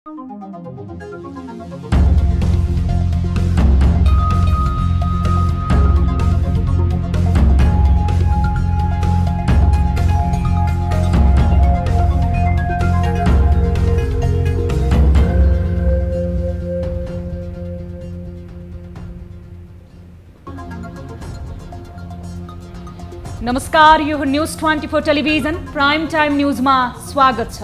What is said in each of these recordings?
नमस्कार, यो news 24 television prime time न्यूजमा स्वागत छ।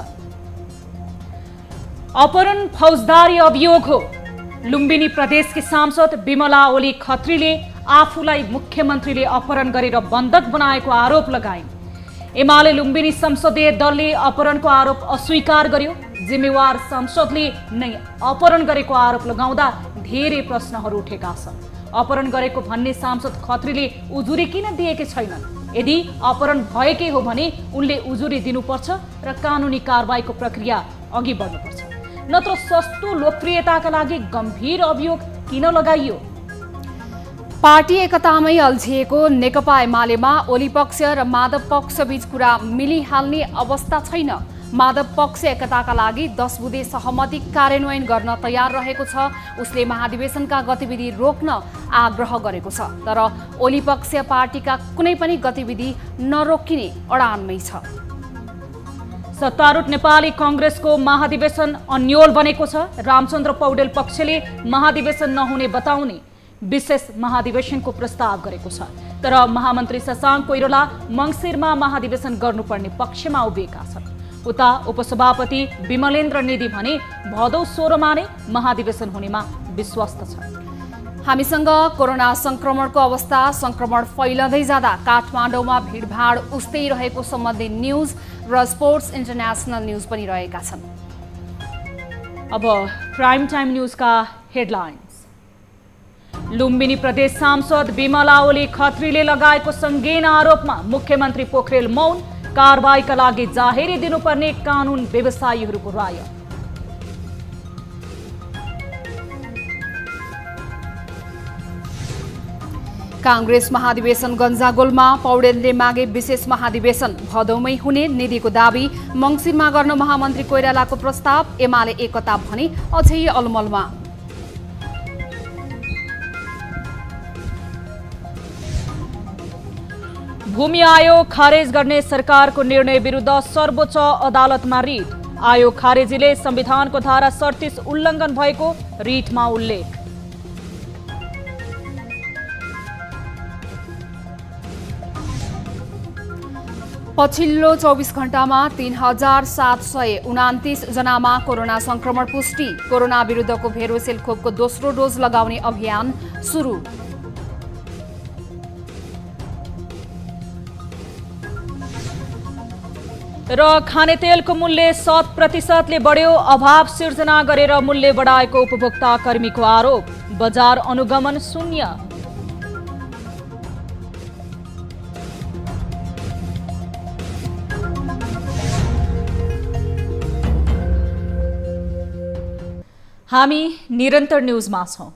अपहरण फौजदारी अभियोग हो। लुम्बिनी प्रदेशकी सांसद बिमला ओली खत्रीले आफूलाई मुख्यमन्त्रीले अपहरण गरेर बन्धक बनाएको आरोप लगाइन्। एमाले लुम्बिनी संसदीय दलले अपहरणको आरोप अस्वीकार गर्यो। जिम्मेवार सांसदले नै अपहरण गरेको आरोप लगाउँदा धेरै प्रश्नहरू उठेका छन्। अपहरण गरेको भन्ने सांसद खत्रीले उजुरी किन दिएकी छैनन्? यदि अपहरण भएकै हो भने उनले उजुरी दिनुपर्छ र कानुनी कारबाहीको प्रक्रिया अघि बढ्नुपर्छ। नत्र सस्तो लोकप्रियताका लागि गम्भीर अभियोग किन लगाइयो? पार्टी एकतामै अल्झिएको नेकपा एमालेमा ओली पक्ष र माधव पक्ष बीच कुरा मिलिहाल्ने अवस्था छैन। माधव पक्ष एकताका लागि 10 बुँदे सहमति कार्यान्वयन गर्न तयार रहेको छ। उसले महाधिवेशनका गतिविधि रोक्न आग्रह गरेको छ, तर ओली पक्ष पार्टीका कुनै पनि गतिविधि नरोकिने अडानमै छ। सत्तारूढ नेपाली कांग्रेसको महाधिवेशन अन्योल बनेको छ। रामचन्द्र पौडेल पक्षले महाधिवेशन नहुने बताउने विशेष महाधिवेशनको प्रस्ताव गरेको छ, तर महामन्त्री शशाङ्क कोइराला मङ्सिरमा महाधिवेशन गर्नुपर्ने पक्षमा उभिएका छन्। उता उपसभापति विमलेन्द्र निधि भने भदौ 16मा नै महाधिवेशन हुनेमा विश्वस्त छन्। हामीसँग कोरोना संक्रमणको अवस्था, संक्रमण फैलदै जाँदा काठमाडौँमा भिडभाड उस्तै रहेको सम्बन्धी न्यूज र स्पोर्ट्स इन्टरनेशनल न्यूज पनि रहेका छन्। अब प्राइम टाइम न्यूजका हेडलाइन्स। लुम्बिनी प्रदेश सांसद बिमला ओली खत्रीले लगाएको संगीन आरोपमा मुख्यमन्त्री पोखरेल मौन। कारबाहीका लागि जाहेरी दिनुपर्ने कानून व्यवसायीहरूको राय। कांग्रेस महाधिवेशन गन्जागोलमा पौडेलले मागे विशेष महाधिवेशन भदौमै हुने निधिको दाबी। मङ्सिरमा गर्न महामन्त्री कोइरालाको प्रस्ताव। एमाले एकता भने अझै अलमलमा। भूमि आयोग खारेज गर्ने सरकारको निर्णय विरुद्ध सर्वोच्च अदालतमा रिट। आयोग खारेजीले संविधानको धारा 37 उल्लङ्घन भएको रिटमा उल्लेख। पछिल्लो 24 घण्टामा 3729 जनामा कोरोना संक्रमण पुष्टि। कोरोना विरुद्धको भेरोसेल खोपको दोस्रो डोज लगाउने अभियान सुरु। र खानेतेलको मूल्य 7% बढ्यो। अभाव सिर्जना गरेर मूल्य बढाएको उपभोक्ता कर्मीको आरोप। बजार अनुगमन शून्य। हामी निरन्तर न्यूजमा छौं।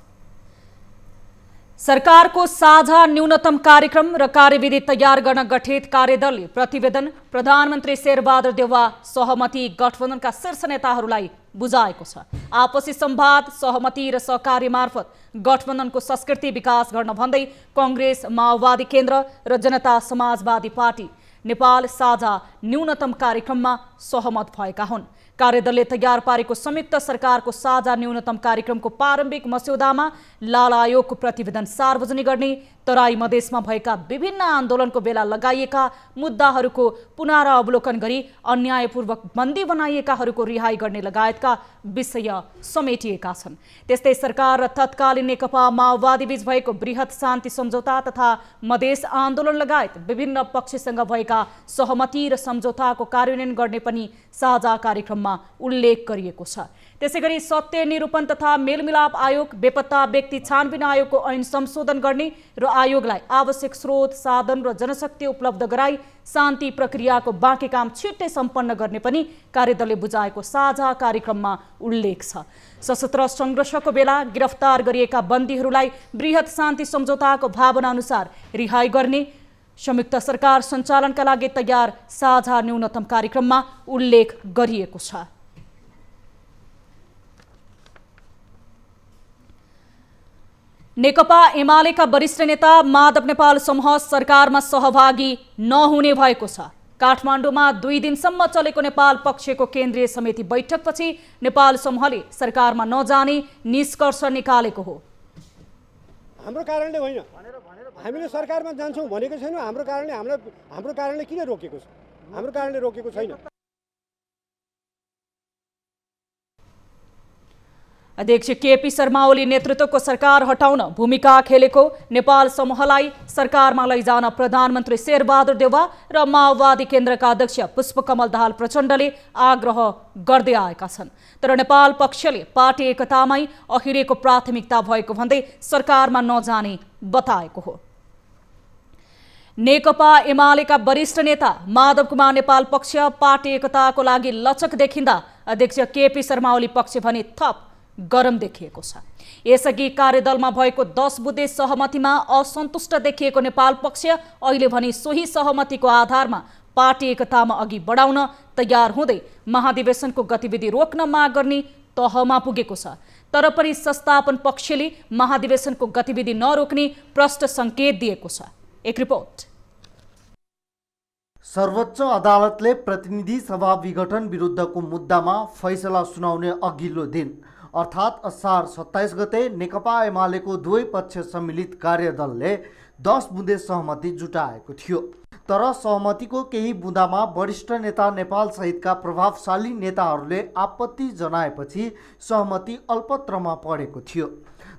सरकारको साझा न्यूनतम कार्यक्रम र कार्यविधि तयार गर्न गठित कार्यदलले प्रतिवेदन प्रधानमन्त्री शेरबहादुर देउवा सहमति गठबन्धनका शीर्ष नेताहरूलाई बुझाएको छ। आपसी संवाद, सहमति र सहकार्य मार्फत गठबन्धनको संस्कृति विकास गर्न भन्दै कांग्रेस, माओवादी केन्द्र र जनता समाजवादी पार्टी नेपाल साझा न्यूनतम कार्यक्रममा सहमत भएका हुन्। कार्यदलले तयार पारेको संयुक्त सरकारको साझा न्यूनतम कार्यक्रमको प्रारम्भिक मस्यौदामा लाल आयोगको प्रतिवेदन सार्वजनिक गर्ने, तराई मधेसमा भएका विभिन्न आन्दोलनको बेला लगाइएका मुद्दाहरूको पुनरावलोकन गरी अन्यायपूर्वक बन्दी बनाइएकाहरूको रिहाई गर्ने लगायतका विषय समेटिएका छन्। त्यस्तै सरकार र तत्कालीन नेकपा माओवादी बीच भएको बृहत शान्ति सम्झौता तथा मधेस आन्दोलन लगायत विभिन्न पक्षसँग भएका सहमति र सम्झौताको कार्यान्वयन गर्ने पनि साझा कार्यक्रममा उल्लेख गरिएको छ। त्यसैगरी सत्य निरूपण तथा मेलमिलाप आयोग, बेपत्ता व्यक्ति छानबिन आयोगको ऐन संशोधन गर्ने र आयोगलाई आवश्यक स्रोत, साधन र जनशक्ति उपलब्ध गराई शान्ति प्रक्रियाको बाँकी काम छिट्टै सम्पन्न गर्ने पनि कार्यदलले बुझाएको साझा कार्यक्रममा उल्लेख छ। सशस्त्र संघर्षको बेला गिरफ्तार गरिएका बन्दीहरूलाई बृहत शान्ति सम्झौताको भावना अनुसार रिहाई गर्ने संयुक्त सरकार सञ्चालनका लागि तयार साझा न्यूनतम कार्यक्रममा उल्लेख गरिएको छ। नेकपा एमालेका वरिष्ठ नेता माधव नेपाल समूह सरकारमा सहभागी नहुने भएको छ। काठमाडौँमा 2 दिनसम्म चलेको नेपाल पक्षको केन्द्रीय समिति बैठकपछि नेपाल समूहले सरकारमा नजाने निष्कर्ष निकालेको हो। हाम्रो कारणले होइन, हामीले सरकारमा जान्छौँ भनेको छैनौँ। हाम्रो कारणले किन रोकेको छ? हाम्रो कारणले रोकेको छैन। अध्यक्ष केपी शर्मा ओली नेतृत्वको सरकार हटाउन भूमिका खेलेको नेपाल समूहलाई सरकारमा लैजान प्रधानमन्त्री शेरबहादुर देउवा र माओवादी केन्द्रका अध्यक्ष पुष्पकमल दाहाल प्रचण्डले आग्रह गर्दै आएका छन्। तर नेपाल पक्षले पार्टी एकतामै अहिलेको प्राथमिकता भएको भन्दै सरकारमा नजाने बताएको हो। नेकपा एमालेका वरिष्ठ नेता माधव कुमार नेपाल पक्ष पार्टी एकताको लागि लचक देखिँदा अध्यक्ष केपी शर्मा ओली पक्ष भने थप गरम देखिएको छ। यसअघि कार्यदलमा भएको 10 बुँदे सहमतिमा असन्तुष्ट देखिएको नेपाल पक्ष अहिले भने सोही सहमतिको आधारमा पार्टी एकतामा अघि बढाउन तयार हुँदै महाधिवेशनको गतिविधि रोक्न माग गर्ने तहमा पुगेको छ। तर पनि संस्थापन पक्षले महाधिवेशनको गतिविधि नरोक्ने प्रष्ट संकेत दिएको छ। एक रिपोर्ट। सर्वोच्च अदालतले प्रतिनिधि सभा विघटन विरुद्धको मुद्दामा फैसला सुनाउने अघिल्लो दिन अर्थात् असार 27 गते नेकपा एमालेको दुवै पक्ष सम्मिलित कार्यदलले 10 बुँदे सहमति जुटाएको थियो। तर सहमतिको केही बुँदामा वरिष्ठ नेता नेपाल सहितका प्रभावशाली नेताहरूले आपत्ति जनाएपछि सहमति अल्पत्रमा परेको थियो।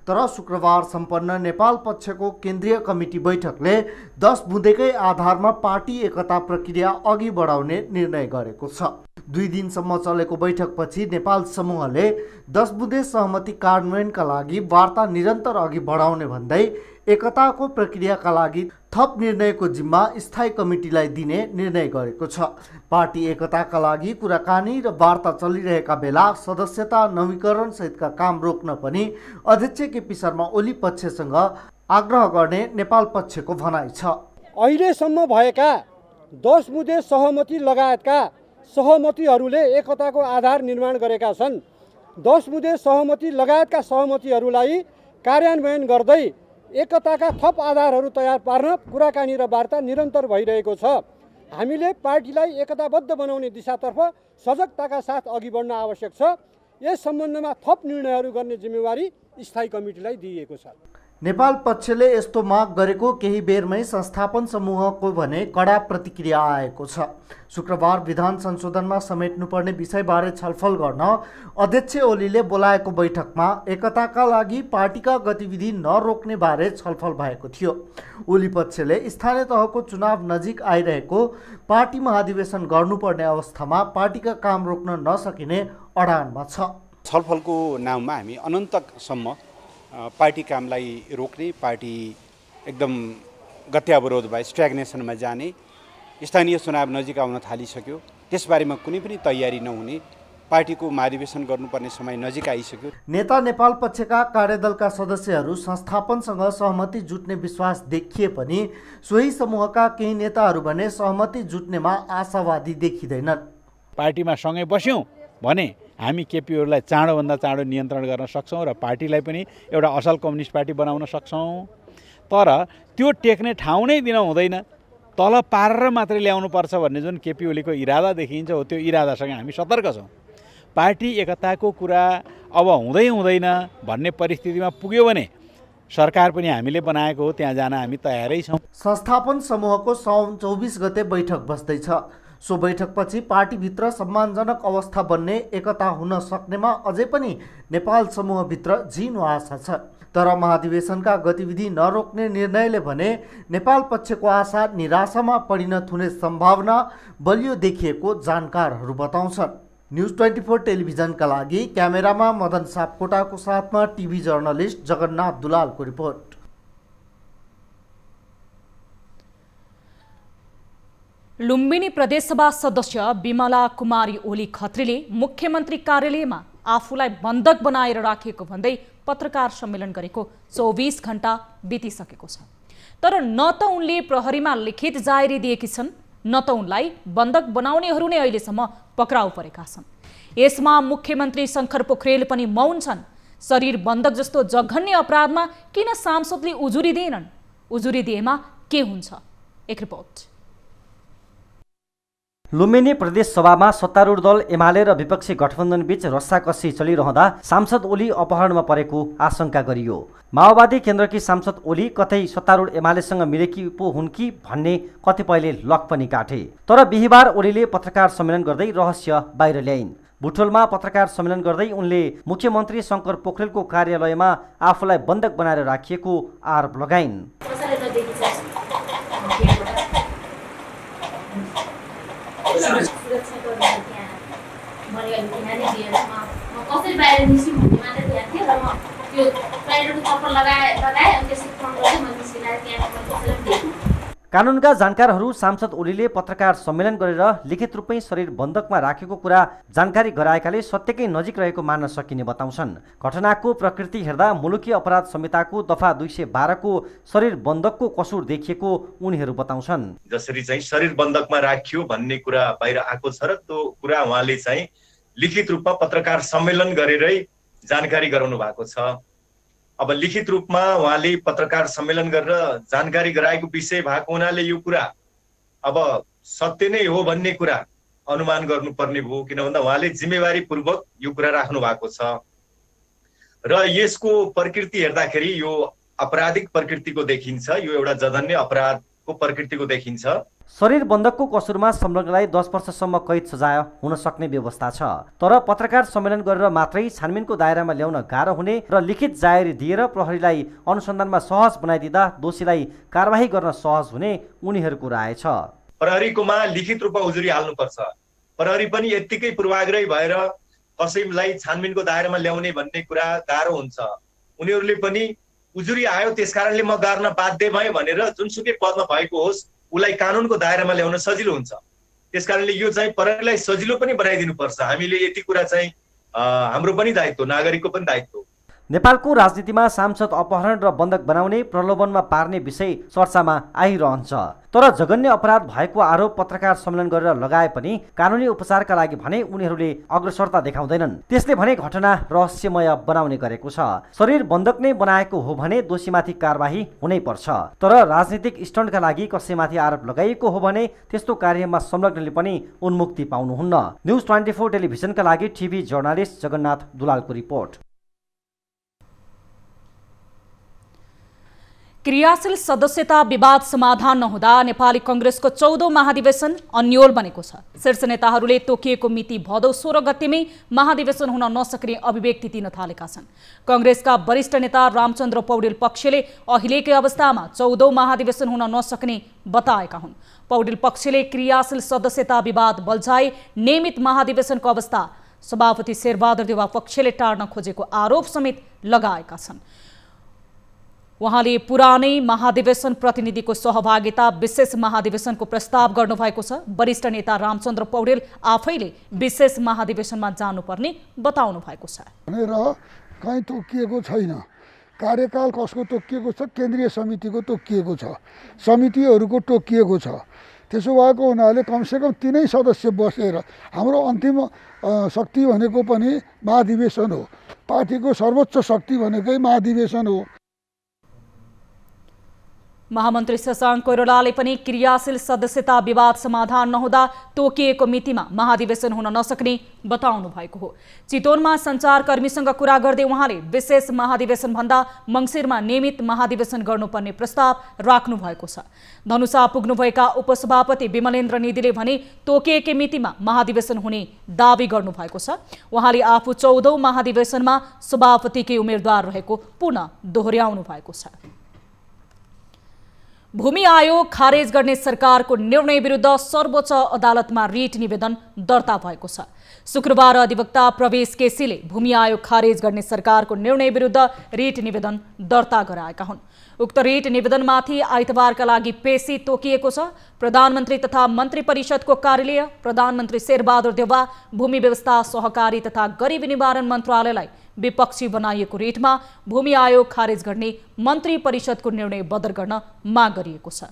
तर शुक्रबार सम्पन्न नेपाल पक्षको केन्द्रीय कमिटी बैठकले 10 बुँदेकै आधारमा पार्टी एकता प्रक्रिया अघि बढाउने निर्णय गरेको छ। 2 दिनसम्म चलेको बैठकपछि नेपाल समूहले 10 बुँदे सहमति कार्यान्वयनका लागि वार्ता निरन्तर अघि बढाउने भन्दै एकताको प्रक्रियाका लागि थप निर्णयको जिम्मा स्थायी कमिटीलाई दिने निर्णय गरेको छ। पार्टी एकताका लागि कुराकानी र वार्ता चलिरहेका बेला सदस्यता नवीकरण सहितका काम रोक्न पनि अध्यक्ष केपी शर्मा ओली पक्षसँग आग्रह गर्ने नेपाल पक्षको भनाइ छ। अहिलेसम्म भएका 10 बुँदे सहमति लगायतका सहमतिहरूले एकताको आधार निर्माण गरेका छन्। 10 बुँदे सहमति लगायतका सहमतिहरूलाई कार्यान्वयन गर्दै एकताका थप आधारहरू तयार पार्न कुराकानी र वार्ता निरन्तर भइरहेको छ। हामीले पार्टीलाई एकताबद्ध बनाउने दिशातर्फ सजगताका साथ अघि बढ्न आवश्यक छ। यस सम्बन्धमा थप निर्णयहरू गर्ने जिम्मेवारी स्थायी कमिटीलाई दिइएको छ। नेपाल पक्षले यस्तो माग गरेको केही बेरमै संस्थापन समूहको भने कडा प्रतिक्रिया आएको छ। शुक्रबार विधान संशोधनमा समेट्नुपर्ने विषयबारे छलफल गर्न अध्यक्ष ओलीले बोलाएको बैठकमा एकताका लागि पार्टीका गतिविधि नरोक्ने बारे छलफल भएको थियो। ओली पक्षले स्थानीय तहको चुनाव नजिक आइरहेको पार्टी महाधिवेशन गर्नुपर्ने अवस्थामा पार्टीका काम रोक्न नसकिने अडानमा छ। छलफलको नाममा हामी अनन्तसम्म पार्टी कामलाई रोक्ने, पार्टी एकदम गत्यावरोध भए स्ट्याग्नेसनमा जाने, स्थानीय चुनाव नजिक आउन थालिसक्यो, त्यसबारेमा कुनै पनि तयारी नहुने, पार्टीको महाधिवेशन गर्नुपर्ने समय नजिक आइसक्यो। नेता नेपाल पक्षका कार्यदलका सदस्यहरू संस्थापनसँग सहमति जुट्ने विश्वास देखिए पनि सोही समूहका केही नेताहरू भने सहमति जुट्नेमा आशावादी देखिँदैनन्। पार्टीमा सँगै बस्यौँ भने हामी केपीहरूलाई चाँडोभन्दा चाँडो नियन्त्रण गर्न सक्छौँ र पार्टीलाई पनि एउटा असल कम्युनिस्ट पार्टी बनाउन सक्छौँ। तर त्यो टेक्ने ठाउँ नै दिन हुँदैन, तल पारेर मात्रै ल्याउनुपर्छ भन्ने जुन केपी ओलीको इरादा देखिन्छ हो, त्यो इरादासँग हामी सतर्क छौँ। पार्टी एकताको कुरा अब हुँदैन भन्ने परिस्थितिमा पुग्यो भने सरकार पनि हामीले बनाएको हो, त्यहाँ जान हामी तयारै छौँ। संस्थापन समूहको साउन 24 गते बैठक बस्दैछ। सो बैठकपछि पार्टीभित्र सम्मानजनक अवस्था बन्ने, एकता हुन सक्नेमा अझै पनि नेपाल समूहभित्र झिनो आशा छ। तर महाधिवेशनका गतिविधि नरोक्ने निर्णयले भने नेपाल पक्षको आशा निराशामा परिणत हुने सम्भावना बलियो देखिएको जानकारहरू बताउँछन्। न्युज 24 टेलिभिजनका लागि क्यामेरामा मदन सापकोटाको साथमा टिभी जर्नलिस्ट जगन्नाथ दुलालको रिपोर्ट। लुम्बिनी प्रदेशसभा सदस्य बिमला कुमारी ओली खत्रीले मुख्यमन्त्री कार्यालयमा आफूलाई बन्धक बनाएर राखिएको भन्दै पत्रकार सम्मेलन गरेको 24 घण्टा बितिसकेको छ। तर न त उनले प्रहरीमा लिखित जाहेरी दिएकी छन्, न त उनलाई बन्धक बनाउनेहरू नै अहिलेसम्म पक्राउ परेका छन्। यसमा मुख्यमन्त्री शङ्कर पोखरेल पनि मौन छन्। शरीर बन्धक जस्तो जघन्य अपराधमा किन सांसदले उजुरी दिएनन्? उजुरी दिएमा के हुन्छ? एक रिपोर्ट। लुम्बिनी प्रदेश सभामा सत्तारूढ दल एमाले र विपक्षी गठबन्धन बीच रस्साकस्सी चलिरहँदा सांसद ओली अपहरणमा परेको आशंका गरियो। माओवादी केन्द्रकी सांसद ओली कतै सत्तारूढ एमालेसँग मिलेकी पो हुन् कि भन्ने कतिपयले लक पनि काटे। तर बिहिबार ओलीले पत्रकार सम्मेलन गर्दै रहस्य बाहिर ल्याइन्। बुटोलमा पत्रकार सम्मेलन गर्दै उनले मुख्यमन्त्री शङ्कर पोखरेलको कार्यालयमा आफूलाई बन्धक बनाएर राखिएको आरोप लगाइन्। कानुनका जानकारहरू सांसद ओलीले पत्रकार सम्मेलन गरेर लिखित रूपमै शरीर बन्धकमा राखेको कुरा जानकारी गराएकाले सत्यकै नजिक रहेको मान्न सकिने बताउँछन्। घटनाको प्रकृति हेर्दा मुलुकी अपराध संहिताको दफा 212 को शरीर बन्धकको कसुर देखिएको उनीहरू बताउँछन्। जसरी चाहिँ शरीर बन्धकमा राखियो भन्ने कुरा बाहिर आएको छ र त्यो कुरा उहाँले चाहिँ लिखित रूपमा पत्रकार सम्मेलन गरेरै जानकारी गराउनु भएको छ। अब लिखित रूपमा उहाँले पत्रकार सम्मेलन गरेर जानकारी गराएको विषय भएको हुनाले यो कुरा अब सत्य नै हो भन्ने कुरा अनुमान गर्नुपर्ने भयो। किन भन्दा उहाँले जिम्मेवारी पूर्वक यो कुरा राख्नु भएको छ र यसको प्रकृति हेर्दाखेरि यो आपराधिक प्रकृतिको देखिन्छ। यो एउटा जघन्य अपराधको प्रकृतिको देखिन्छ। शरीर बन्धकको कसुरमा संलग्नलाई 10 वर्षसम्म कैद सजाय हुन सक्ने व्यवस्था छ। तर पत्रकार सम्मेलन गरेर मात्रै छानबिनको दायरामा ल्याउन गाह्रो हुने र लिखित जाहेरी दिएर प्रहरीलाई अनुसन्धानमा सहज बनाइदिँदा दोषीलाई कारबाही गर्न सहज हुने उनीहरूको राय छ। प्रहरीकोमा लिखित रूपमा उजुरी हाल्नुपर्छ। प्रहरी पनि यत्तिकै पूर्वाग्रही भएर कसैलाई छानबिनको दायरामा ल्याउने भन्ने कुरा गाह्रो हुन्छ। उनीहरूले पनि उजुरी आयो त्यसकारणले म गर्न बाध्य भएँ भनेर जुनसुकै पदमा भएको होस् उसलाई कानुनको दायरामा ल्याउन सजिलो हुन्छ। त्यसकारणले यो चाहिँ प्रहरीलाई सजिलो पनि बनाइदिनुपर्छ। हामीले यति कुरा चाहिँ हाम्रो पनि दायित्व, नागरिकको पनि दायित्व। नेपालको राजनीतिमा सांसद अपहरण र बन्धक बनाउने प्रलोभनमा पार्ने विषय चर्चामा आइरहन्छ। तर जघन्य अपराध भएको आरोप पत्रकार सम्मेलन गरेर लगाए पनि कानुनी उपचारका लागि भने उनीहरूले अग्रसरता देखाउँदैनन्। त्यसले भने घटना रहस्यमय बनाउने गरेको छ। शरीर बन्धक नै बनाएको हो भने दोषीमाथि कारबाही हुनै पर्छ। तर राजनीतिक स्टन्टका लागि कसैमाथि आरोप लगाइएको हो भने त्यस्तो कार्यमा संलग्नले पनि उन्मुक्ति पाउनुहुन्न। न्युज 24 टेलिभिजनका लागि टिभी जर्नलिस्ट जगन्नाथ दुलालको रिपोर्ट। क्रियाशील सदस्यता विवाद समाधान नहुँदा नेपाली कांग्रेसको 14औं महाधिवेशन अन्योल बनेको छ। शीर्ष नेताहरूले तोकिएको मिति भदौ 16 गतेमै महाधिवेशन हुन नसक्ने अभिव्यक्ति दिन थालेका छन्। कांग्रेसका वरिष्ठ नेता रामचन्द्र पौडेल पक्षले अहिलेकै अवस्थामा 14औं महाधिवेशन हुन नसक्ने बताएका हुन्। पौडेल पक्षले क्रियाशील सदस्यता विवाद बल्झाए नियमित महाधिवेशनको अवस्था सभापति शेरबहादुर देउवा पक्षले टार्न खोजेको आरोप समेत लगाएका छन्। उहाँले पुरानै महाधिवेशन प्रतिनिधिको सहभागिता विशेष महाधिवेशनको प्रस्ताव गर्नुभएको छ। वरिष्ठ नेता रामचन्द्र पौडेल आफैले विशेष महाधिवेशनमा जानुपर्ने बताउनु भएको छ। र कहीँ तोकिएको छैन। कार्यकाल कसको तोकिएको छ? केन्द्रीय समितिको तोकिएको छ, समितिहरूको तोकिएको छ। त्यसो भएको हुनाले कमसेकम 3 सदस्य बसेर हाम्रो अन्तिम शक्ति भनेको पनि महाधिवेशन हो। पार्टीको सर्वोच्च शक्ति भनेकै महाधिवेशन हो। महामन्त्री शशाङ्क कोइरालाले पनि क्रियाशील सदस्यता विवाद समाधान नहुँदा तोकिएको मितिमा महाधिवेशन हुन नसक्ने बताउनु भएको हो। चितवनमा सञ्चारकर्मीसँग कुरा गर्दै उहाँले विशेष महाधिवेशन भन्दा मङ्सिरमा नियमित महाधिवेशन गर्नुपर्ने प्रस्ताव राख्नु भएको छ। धनुषा पुग्नुभएका उपसभापति विमलेन्द्र निधिले भने तोकिएकै मितिमा महाधिवेशन हुने दावी गर्नु भएको छ। उहाँले आफू 14औं महाधिवेशनमा सभापतिकै उम्मेदवार रहेको पुनः दोहोर्याउनु भएको छ। भूमि आयोग खारेज गर्ने सरकारको निर्णय विरुद्ध सर्वोच्च अदालतमा रिट निवेदन दर्ता भएको छ। शुक्रबार अधिवक्ता प्रवेश केसीले भूमि आयोग खारेज गर्ने सरकारको निर्णय विरुद्ध रिट निवेदन दर्ता गराएका हुन्। उक्त रिट निवेदनमाथि आइतबारका लागि पेशी तोकिएको छ। प्रधानमन्त्री तथा मन्त्री परिषदको कार्यालय, प्रधानमन्त्री शेरबहादुर देउवा, भूमि व्यवस्था, सहकारी तथा गरिबी निवारण मन्त्रालयलाई विपक्षी बनाइएको रिटमा भूमि आयोग खारेज गर्ने मन्त्री परिषदको निर्णय बदर गर्न माग गरिएको छ।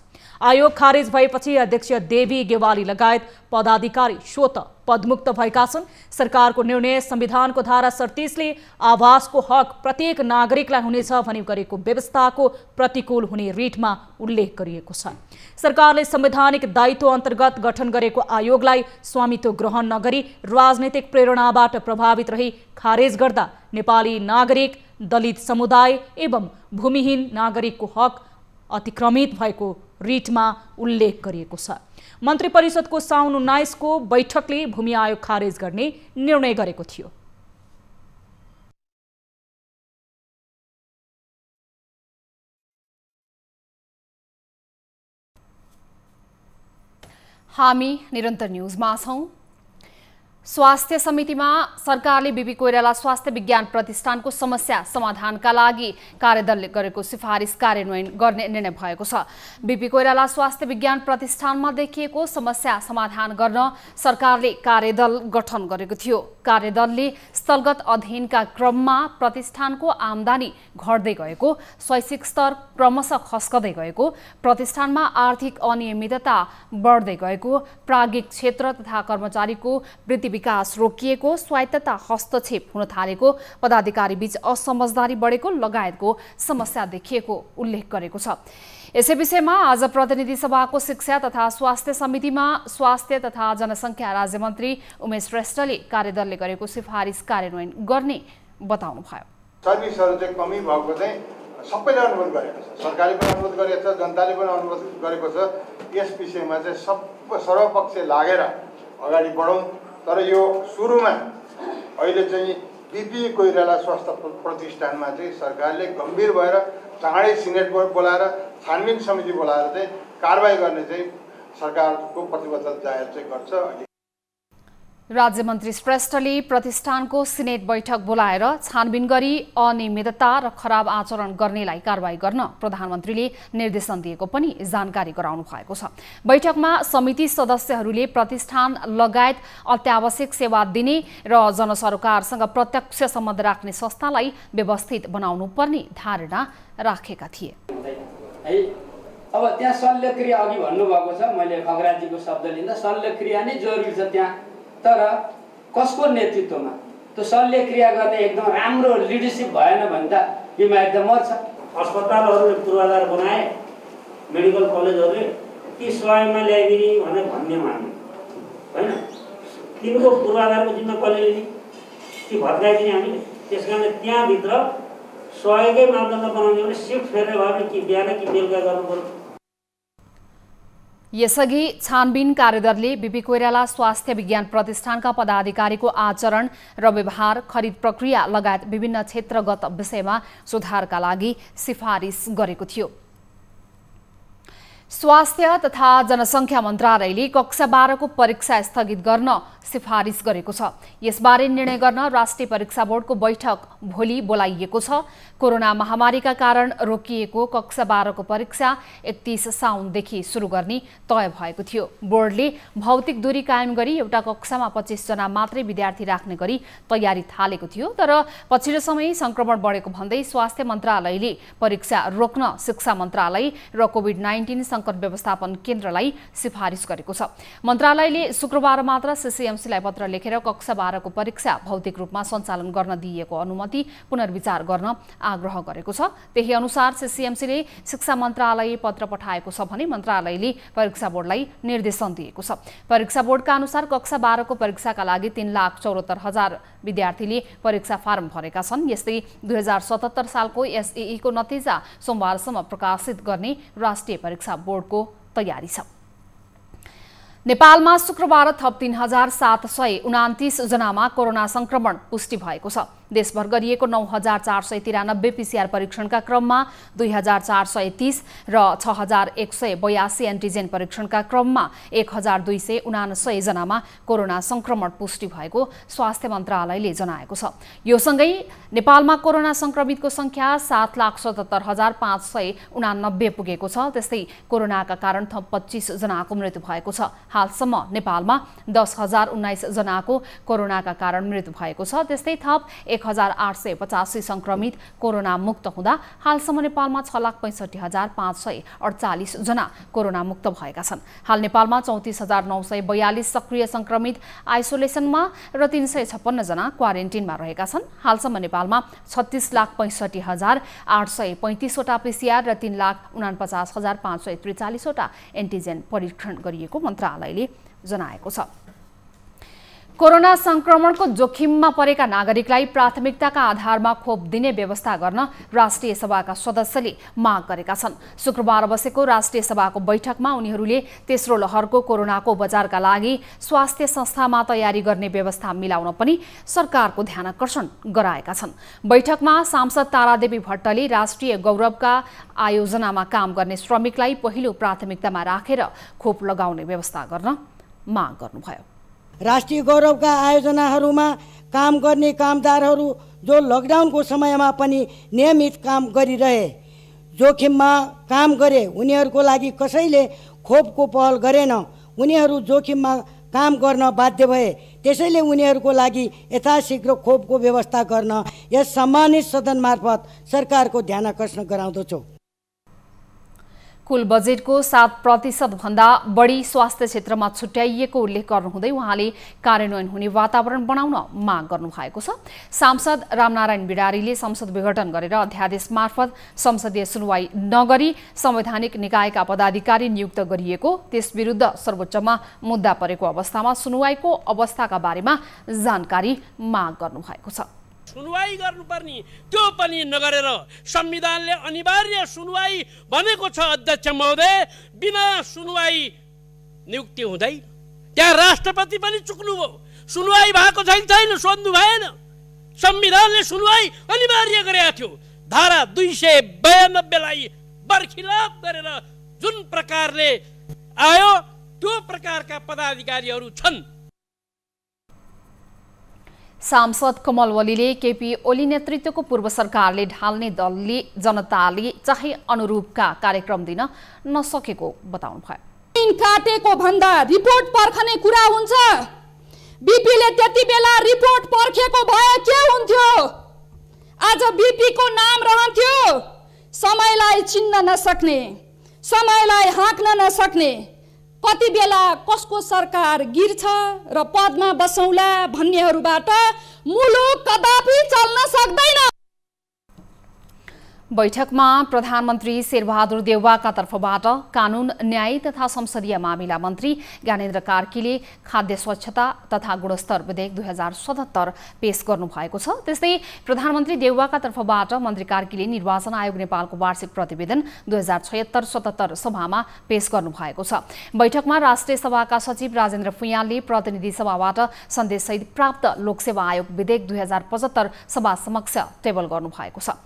आयोग खारेज भएपछि अध्यक्ष देवी गेवाली लगायत पदाधिकारी स्वत पदमुक्त भएका छन्। सरकारको निर्णय संविधानको धारा 37ले आवासको हक प्रत्येक नागरिकलाई हुनेछ भनी गरेको व्यवस्थाको प्रतिकूल हुने रिटमा उल्लेख गरिएको छ। सरकारले संवैधानिक दायित्व अन्तर्गत गठन गरेको आयोगलाई स्वामित्व ग्रहण नगरी राजनैतिक प्रेरणाबाट प्रभावित रही खारेज गर्दा नेपाली नागरिक, दलित समुदाय एवं भूमिहीन नागरिकको हक अतिक्रमित भएको रिटमा उल्लेख गरिएको छ। मन्त्री परिषदको साउन 19 को बैठकले भूमि आयोग खारेज गर्ने निर्णय गरेको थियो। हामी निरन्तर न्यूजमा छौं। स्वास्थ्य समितिमा सरकारले बीपी कोइराला स्वास्थ्य विज्ञान प्रतिष्ठानको समस्या समाधानका लागि कार्यदलले गरेको सिफारिस कार्यान्वयन गर्ने निर्णय भएको छ। बीपी कोइराला स्वास्थ्य विज्ञान प्रतिष्ठानमा देखिएको समस्या समाधान गर्न सरकारले कार्यदल गठन गरेको थियो। कार्यदलले स्थलगत अध्ययनका क्रममा प्रतिष्ठानको आम्दानी घट्दै गएको, शैक्षिक स्तर क्रमशः खस्कदै गएको, प्रतिष्ठानमा आर्थिक अनियमितता बढ्दै गएको, प्राज्ञिक क्षेत्र तथा कर्मचारीको वृद्धि विकास रोकिएको, स्वायत्तता हस्तक्षेप हुन थालेको, पदाधिकारी बीच असमझदारी बढेको लगायतको समस्या देखिएको उल्लेख गरेको छ। यसै विषयमा आज प्रतिनिधि सभाको शिक्षा तथा स्वास्थ्य समितिमा स्वास्थ्य तथा जनसङ्ख्या राज्यमन्त्री उमेश श्रेष्ठले कार्यदलले गरेको सिफारिस कार्यान्वयन गर्ने बताउनुभयो। सर्भिसहरू चाहिँ कमी भएको चाहिँ सबैले अनुरोध गरेको छ, सरकारले पनि अनुरोध गरेको छ, जनताले पनि अनुरोध गरेको छ। यस विषयमा चाहिँ सर्वपक्ष लागेर अगाडि बढौँ। तर यो सुरुमा अहिले चाहिँ बीपी कोइराला स्वास्थ्य प्रतिष्ठानमा चाहिँ सरकारले गम्भीर भएर चाँडै सिनेट बोलाएर छानबिन समिति बोलाएर चाहिँ कारबाही गर्ने चाहिँ सरकारको प्रतिबद्धता जाहेर चाहिँ गर्छ। राज्यमन्त्री श्रेष्ठले प्रतिष्ठानको सिनेट बैठक बोलाएर छानबिन गरी अनियमितता र खराब आचरण गर्नेलाई कारबाही गर्न प्रधानमन्त्रीले निर्देशन दिएको पनि जानकारी गराउनु भएको छ। बैठकमा समिति सदस्यहरूले प्रतिष्ठान लगायत अत्यावश्यक सेवा दिने र जनसरोकारसँग प्रत्यक्ष सम्बन्ध राख्ने संस्थालाई व्यवस्थित बनाउनु पर्ने धारणा राखेका थिए। अब त्यहाँ शल्यक्रिया अघि भन्नुभएको छ, मैले खगराजीको शब्द लिँदा शल्यक्रिया नै जरुरी छ त्यहाँ। तर कसको नेतृत्वमा त्यो शल्यक्रिया गर्ने एकदम राम्रो लिडरसिप भएन भने त बिमारी त मर्छ। अस्पतालहरूले पूर्वाधार बनाए, मेडिकल कलेजहरूले ती स्वयंमा ल्याइदिने भनेर भन्ने मान्नु होइन। तिनको पूर्वाधारको जिम्मा कसले लिने? ती भत्काइदिने हामीले। त्यस कारण त्यहाँभित्र सहयोगै मापदण्ड बनाउने भने सिफ्ट फेर्ने भयो भने कि बिहान कि बेलुका गर्नु पर्छ। यसअघि छानबिन कार्यदलले बीपी कोइराला स्वास्थ्य विज्ञान प्रतिष्ठानका पदाधिकारीको आचरण र व्यवहार, खरिद प्रक्रिया लगायत विभिन्न क्षेत्रगत विषयमा सुधारका लागि सिफारिस गरेको थियो। स्वास्थ्य तथा जनसङ्ख्या मन्त्रालयले कक्षा 12 को परीक्षा स्थगित गर्न सिफारिस गरेको छ। यसबारे निर्णय गर्न राष्ट्रिय परीक्षा बोर्डको बैठक भोलि बोलाइएको छ। कोरोना महामारीका कारण रोकिएको कक्षा 12 को परीक्षा 31 साउनदेखि सुरु गर्ने तय भएको थियो। बोर्डले भौतिक दूरी कायम गरी एउटा कक्षामा 25 जना मात्रै विद्यार्थी राख्ने गरी तयारी थालेको थियो। तर पछिल्लो समय संक्रमण बढेको भन्दै स्वास्थ्य मन्त्रालयले परीक्षा रोक्न शिक्षा मन्त्रालय र कोभिड-19 संकट व्यवस्थापन केन्द्रलाई सिफारिस गरेको छ। मन्त्रालयले शुक्रबार मात्र सीसीएमसीलाई पत्र लेखेर कक्षा 12 को परीक्षा भौतिक रूपमा सञ्चालन गर्न दिइएको अनुमति पुनर्विचार गर्न आग्रह गरेको छ। त्यही अनुसार सीसीएमसीले शिक्षा मन्त्रालय पत्र पठाएको छ भने मन्त्रालयले परीक्षा बोर्डलाई निर्देशन दिएको छ। परीक्षा बोर्डका अनुसार कक्षा 12 को परीक्षाका लागि 3,74,000 विद्यार्थीले परीक्षा फारम भरेका छन्। यस्तै 2077 सालको एसईई को नतिजा सोमबारसम्म प्रकाशित गर्ने राष्ट्रिय परीक्षा बोर्डको तयारी छ। नेपालमा शुक्रबार थप 3,729 जनामा कोरोना संक्रमण पुष्टि भएको छ। देशभर गरिएको 9,493 पीसीआर परीक्षणका क्रममा 2,430 र 6,182 एन्टिजेन परीक्षणका क्रममा 1,279 जनामा कोरोना संक्रमण पुष्टि भएको स्वास्थ्य मन्त्रालयले जनाएको छ। यो सँगै नेपालमा कोरोना संक्रमितको संख्या 7,77,589 पुगेको छ। त्यस्तै कोरोनाका कारण थप 25 जनाको मृत्यु भएको छ। हालसम्म नेपालमा 10,019 जनाको कोरोनाका कारण मृत्यु भएको छ। त्यस्तै थप 1885 संक्रमित कोरोना मुक्त हुँदा हालसम्म नेपालमा 6,65,548 जना कोरोना मुक्त भएका छन्। हाल नेपालमा 34,942 सक्रिय संक्रमित आइसोलेसनमा र 356 जना क्वारेन्टिनमा रहेका छन्। हालसम्म नेपालमा 36,65,835 वटा PCR र 3,49,543 वटा एन्टिजेन परीक्षण गरिएको मन्त्रालयले जनाएको छ। कोरोना संक्रमणको जोखिममा परेका नागरिकलाई प्राथमिकताका आधारमा खोप दिने व्यवस्था गर्न राष्ट्रिय सभाका सदस्यले माग गरेका छन्। शुक्रबार बसेको राष्ट्रिय सभाको बैठकमा उनीहरूले तेस्रो लहरको कोरोनाको उपचारका लागि स्वास्थ्य संस्थामा तयारी गर्ने व्यवस्था मिलाउन पनि सरकारको ध्यानकर्षण गराएका छन्। बैठकमा सांसद तारादेवी भट्टले राष्ट्रिय गौरवका आयोजनामा काम गर्ने श्रमिकलाई पहिलो प्राथमिकतामा राखेर खोप लगाउने व्यवस्था गर्न माग गर्नुभयो। राष्ट्रिय गौरवका आयोजनाहरूमा काम गर्ने कामदारहरू जो लकडाउनको समयमा पनि नियमित काम गरिरहे, जोखिममा काम गरे, उनीहरूको लागि कसैले खोपको पहल गरेन, उनीहरू जोखिममा काम गर्न बाध्य भए। त्यसैले उनीहरूको लागि यथाशीघ्र खोपको व्यवस्था गर्न यस सम्मानित सदन मार्फत सरकारको ध्यानकर्षण गराउँदछु। कुल बजेटको 7% भन्दा बढी स्वास्थ्य क्षेत्रमा छुट्याइएको उल्लेख गर्नुहुँदै उहाँले कार्यान्वयन हुने वातावरण बनाउन माग गर्नुभएको छ। सांसद रामनारायण बिडारीले संसद विघटन गरेर अध्यादेश मार्फत संसदीय सुनवाई नगरी संवैधानिक निकायका पदाधिकारी नियुक्त गरिएको, त्यस विरुद्ध सर्वोच्चमा मुद्दा परेको अवस्थामा सुनवाईको अवस्थाका बारेमा जानकारी माग गर्नुभएको छ। सुनवाई गर्नुपर्ने त्यो पनि नगरेर संविधानले अनिवार्य सुनवाई भनेको छ अध्यक्ष महोदय, बिना सुनवाई नियुक्ति हुँदैन। त्यहाँ राष्ट्रपति पनि चुक्नु भयो, सुनवाई भएको छैन सोध्नु भएन। संविधानले सुनवाई अनिवार्य गरेका थियो। धारा 292 लाई बरखिलाफ गरेर जुन प्रकारले आयो त्यो प्रकारका पदाधिकारीहरू छन्। सांसद कमल ओलीले केपी ओली नेतृत्वको पूर्व सरकारले ढाल्ने दलले जनताले चाहे अनुरूपका कार्यक्रम दिन नसकेको बताउनु भयो। काटेको भन्दा रिपोर्ट पर्खने कुरा हुन्छ। बीपीले त्यति बेला रिपोर्ट पर्खेको भए के हुन्थ्यो? आज बीपीको नाम रहन्थ्यो। समयलाई चिन्न नसक्ने, समयलाई हाँक्न नसक्ने, कति बेला कसको सरकार गिर्छ र पदमा बसौला भन्नेहरूबाट मुलुक कदापि चल्न सक्दैन। बैठकमा प्रधानमन्त्री शेरबहादुर देउवाका तर्फबाट कानुन, न्याय तथा संसदीय मामिला मन्त्री ज्ञानेन्द्र कार्कीले खाद्य स्वच्छता तथा गुणस्तर विधेयक 2077 पेश गर्नुभएको छ। त्यस्तै प्रधानमन्त्री देउवाका तर्फबाट मन्त्री कार्कीले निर्वाचन आयोग नेपालको वार्षिक प्रतिवेदन 2076-77 सभामा पेश गर्नुभएको छ। बैठकमा राष्ट्रिय सभाका सचिव राजेन्द्र फुयालले प्रतिनिधि सभाबाट सन्देशसहित प्राप्त लोकसेवा आयोग विधेयक 2075 सभा समक्ष टेबल गर्नुभएको छ।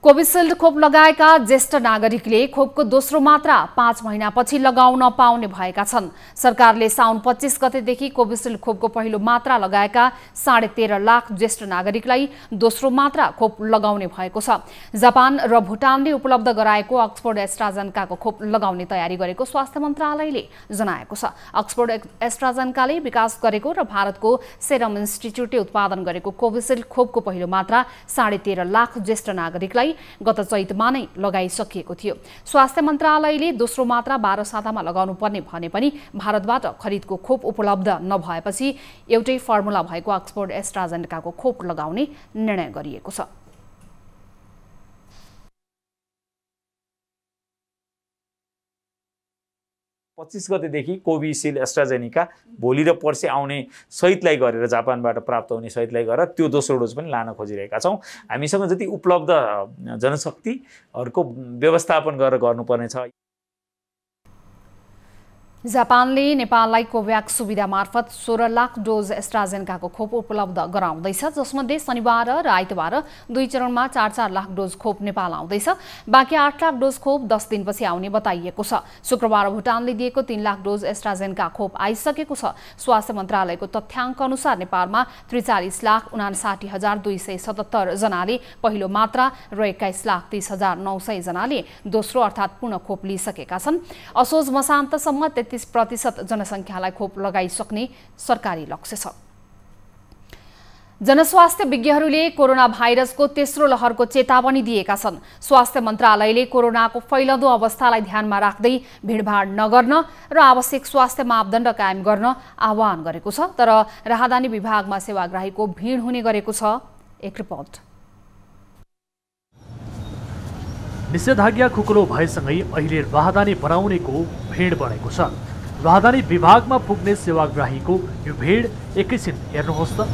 कोभिसिल्ड खोप लगाएका ज्येष्ठ नागरिकले खोपको दोस्रो मात्रा 5 महिनापछि लगाउन पाउने भएका छन्। सरकारले साउन 25 गतेदेखि कोभिसिल्ड खोपको पहिलो मात्रा लगाएका 13.5 लाख ज्येष्ठ नागरिकलाई दोस्रो मात्रा खोप लगाउने भएको छ। जापान र भुटानले उपलब्ध गराएको अक्सफोर्ड एस्ट्राजेनेकाको खोप लगाउने तयारी गरेको स्वास्थ्य मन्त्रालयले जनाएको छ। अक्सफोर्ड एस्ट्राजेनेकाले विकास गरेको र भारतको सेरम इन्स्टिच्युटले उत्पादन गरेको कोभिसिल्ड खोपको पहिलो मात्रा 13.5 लाख ज्येष्ठ नागरिकलाई गत चैतमा नै लगाइसकिएको थियो। स्वास्थ्य मन्त्रालयले दोस्रो मात्रा 12 सातामा लगाउनु पर्ने भने पनि भारतबाट खरिदको खोप उपलब्ध नभएपछि एउटै फर्मुला भएको अक्सफोर्ड एस्ट्राजेनेकाको खोप लगाउने निर्णय गरिएको छ। 25 गतेदेखि कोभिसिल्ड एस्ट्राजेनेका भोलि र पर्सि आउने सहितलाई गरेर जापानबाट प्राप्त हुने सहितलाई गरेर त्यो दोस्रो डोज पनि लान खोजिरहेका छौँ। हामीसँग जति उपलब्ध जनशक्तिहरूको व्यवस्थापन गरेर गर्नुपर्ने छ। जापानले नेपाललाई कोभ्याक्स सुविधा मार्फत 16 लाख डोज एस्ट्राजेनेकाको खोप उपलब्ध गराउँदैछ, जसमध्ये शनिबार र आइतबार 2 चरणमा 4-4 लाख डोज खोप नेपाल आउँदैछ। बाँकी 8 लाख डोज खोप 10 दिनपछि आउने बताइएको छ। शुक्रबार भुटानले दिएको 3 लाख डोज एस्ट्राजेनेका खोप आइसकेको छ। स्वास्थ्य मन्त्रालयको तथ्याङ्क अनुसार नेपालमा 43,59,277 जनाले पहिलो मात्रा र 21,30,900 जनाले दोस्रो अर्थात् पूर्ण खोप लिइसकेका छन्। असोज मसान्तसम्म 33% जनसङ्ख्यालाई खोप लगाइसक्ने सरकारी लक्ष्य छ। जनस्वास्थ्य विज्ञहरूले कोरोना भाइरसको तेस्रो लहरको चेतावनी दिएका छन्। स्वास्थ्य मन्त्रालयले कोरोनाको फैलदो अवस्थालाई ध्यानमा राख्दै भिडभाड नगर्न र आवश्यक स्वास्थ्य मापदण्ड कायम गर्न आह्वान गरेको छ। तर राहदानी विभागमा सेवाग्राहीको भिड हुने गरेको छ। एक रिपोर्ट। निषेधाज्ञा खुकुलो भएसँगै अहिले राहदानी बनाउनेको भिड बढेको छ। राहदानी विभागमा पुग्ने सेवाग्राहीको यो भिड एकैछिन हेर्नुहोस् त।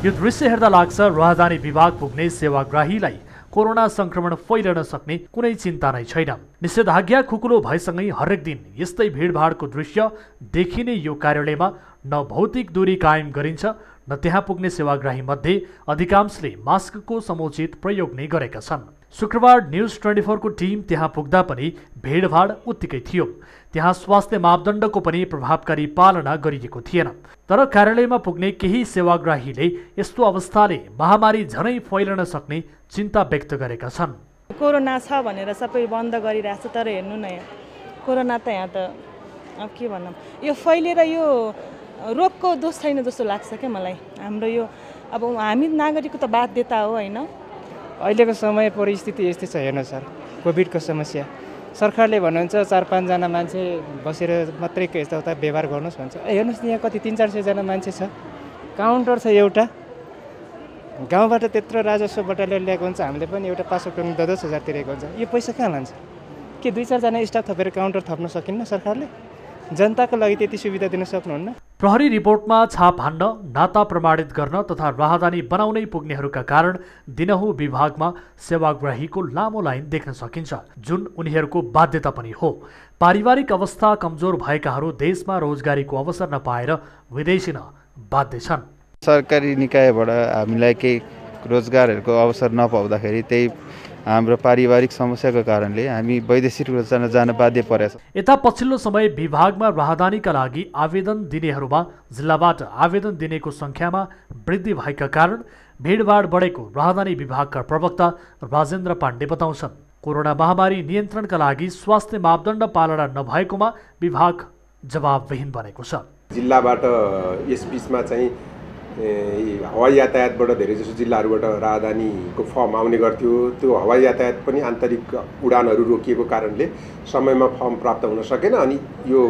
यो दृश्य हेर्दा लाग्छ राहदानी विभाग पुग्ने सेवाग्राहीलाई कोरोना संक्रमण फैलन सक्ने कुनै चिन्ता नै छैन। निषेधाज्ञा खुकुलो भएसँगै हरेक दिन यस्तै भिडभाडको दृश्य देखिने यो कार्यालयमा न भौतिक दूरी कायम गरिन्छ न त्यहाँ पुग्ने सेवाग्राही मध्ये अधिकांशले मास्कको समुचित प्रयोग नै गरेका छन्। शुक्रबार न्युज 24 को टिम त्यहाँ पुग्दा पनि भिडभाड उत्तिकै थियो। त्यहाँ स्वास्थ्य मापदण्डको पनि प्रभावकारी पालना गरिएको थिएन। तर कार्यालयमा पुग्ने केही सेवाग्राहीले यस्तो अवस्थाले महामारी झनै फैलन सक्ने चिन्ता व्यक्त गरेका छन्। कोरोना छ भनेर सबै बन्द गरिरहेछ, तर हेर्नु न यहाँ कोरोना त यहाँ त अब के भनौँ, यो फैलेर यो रोगको दोष छैन जस्तो लाग्छ क्या मलाई। हाम्रो यो अब हामी नागरिकको त बाध्यता हो होइन। अहिलेको समय परिस्थिति यस्तै छ। हेर्नु सर, कोभिडको समस्या सरकारले भन्नुहुन्छ 4-5 जना मान्छे बसेर मात्रै यता व्यवहार गर्नुहोस् भन्छ। हेर्नुहोस् यहाँ कति 300-400 जना मान्छे छ, काउन्टर छ एउटा। गाउँबाट त्यत्रो राजस्व बटालेर ल्याएको हुन्छ, हामीले पनि एउटा 5 10,000 तिरेको हुन्छ। यो पैसा कहाँ लान्छ? के 2-4 जना स्टाफ थपेर काउन्टर थप्न सकिन्न सरकारले? जनताको लागि त्यति सुविधा दिन सक्नुहुन्न? प्रहरी रिपोर्टमा छाप हान्न, नाता प्रमाणित गर्न तथा राहदानी बनाउनै पुग्नेहरूका कारण दिनहुँ विभागमा सेवाग्राहीको लामो लाइन देख्न सकिन्छ, जुन उनीहरूको बाध्यता पनि हो। पारिवारिक अवस्था कमजोर भएकाहरू देशमा रोजगारीको अवसर नपाएर विदेशी न बाध्य छन्। सरकारी निकायबाट हामीलाई केही रोजगारहरूको अवसर नपाउँदाखेरि त्यही हाम्रो पारिवारिक समस्याको कारणले हामी वैदेशिक जान बाध्य परेछ। यता पछिल्लो समय विभागमा राहदानीका लागि आवेदन दिनेहरूमा जिल्लाबाट आवेदन दिनेको संख्यामा वृद्धि भएका कारण भिडभाड बढेको राहदानी विभागका प्रवक्ता राजेन्द्र पाण्डे बताउँछन्। कोरोना महामारी नियन्त्रणका लागि स्वास्थ्य मापदण्ड पालना नभएकोमा विभाग जवाबविहीन बनेको छ। जिल्लाबाट यस बीचमा चाहिँ हवाई यातायातबाट धेरै जसो जिल्लाहरूबाट राहदानीको फर्म आउने गर्थ्यो। त्यो हवाई यातायात पनि आन्तरिक उडानहरू रोकिएको कारणले समयमा फर्म प्राप्त हुन सकेन। अनि यो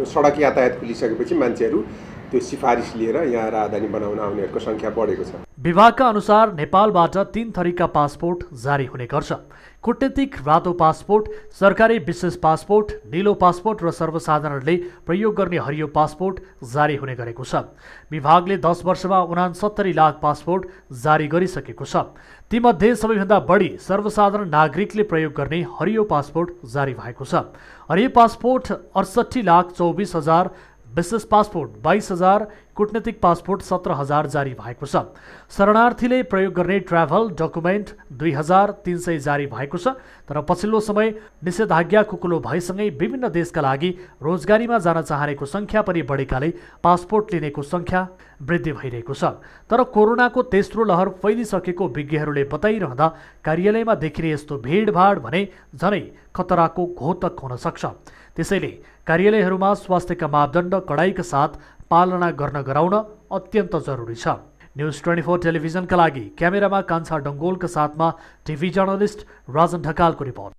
सडक यातायात खुलिसकेपछि मान्छेहरू त्यो सिफारिस लिएर यहाँ राहदानी बनाउन आउनेहरूको सङ्ख्या बढेको छ। विभागका अनुसार नेपालबाट 3 थरीका पासपोर्ट जारी हुने गर्छ। कूटनीतिक रातो पासपोर्ट, सरकारी विशेष पासपोर्ट, नीलो पासपोर्ट र सर्वसाधारणले प्रयोग गर्ने हरियो पासपोर्ट जारी हुने गरेको छ। विभागले 10 वर्षमा 69 लाख पासपोर्ट जारी गरिसकेको छ। तीमध्ये सबैभन्दा बढी सर्वसाधारण नागरिकले प्रयोग गर्ने हरियो पासपोर्ट जारी भएको छ। हरियो पासपोर्ट 68,24,000, विशेष पासपोर्ट 22,000, कूटनीतिक पासपोर्ट 17,000 जारी भएको छ। शरणार्थीले प्रयोग गर्ने ट्राभल डकुमेन्ट 2,300 जारी भएको छ। तर पछिल्लो समय निषेधाज्ञा खुकुलो भएसँगै विभिन्न देशका लागि रोजगारीमा जान चाहनेको संख्या पनि बढेकाले पासपोर्ट लिनेको संख्या वृद्धि भइरहेको छ। तर कोरोनाको तेस्रो लहर फैलिसकेको विज्ञहरूले बताइरहँदा कार्यालयमा देखिने यस्तो भिडभाड भने झनै खतराको घोतक हुन सक्छ। त्यसैले कार्यालयहरूमा स्वास्थ्यका मापदण्ड कडाइका साथ पालना गर्न गराउन अत्यन्त जरुरी छ। न्युज 24 टेलिभिजनका लागि क्यामेरामा कान्छा डङ्गोलका साथमा टिभी जर्नलिस्ट राजन ढकालको रिपोर्ट।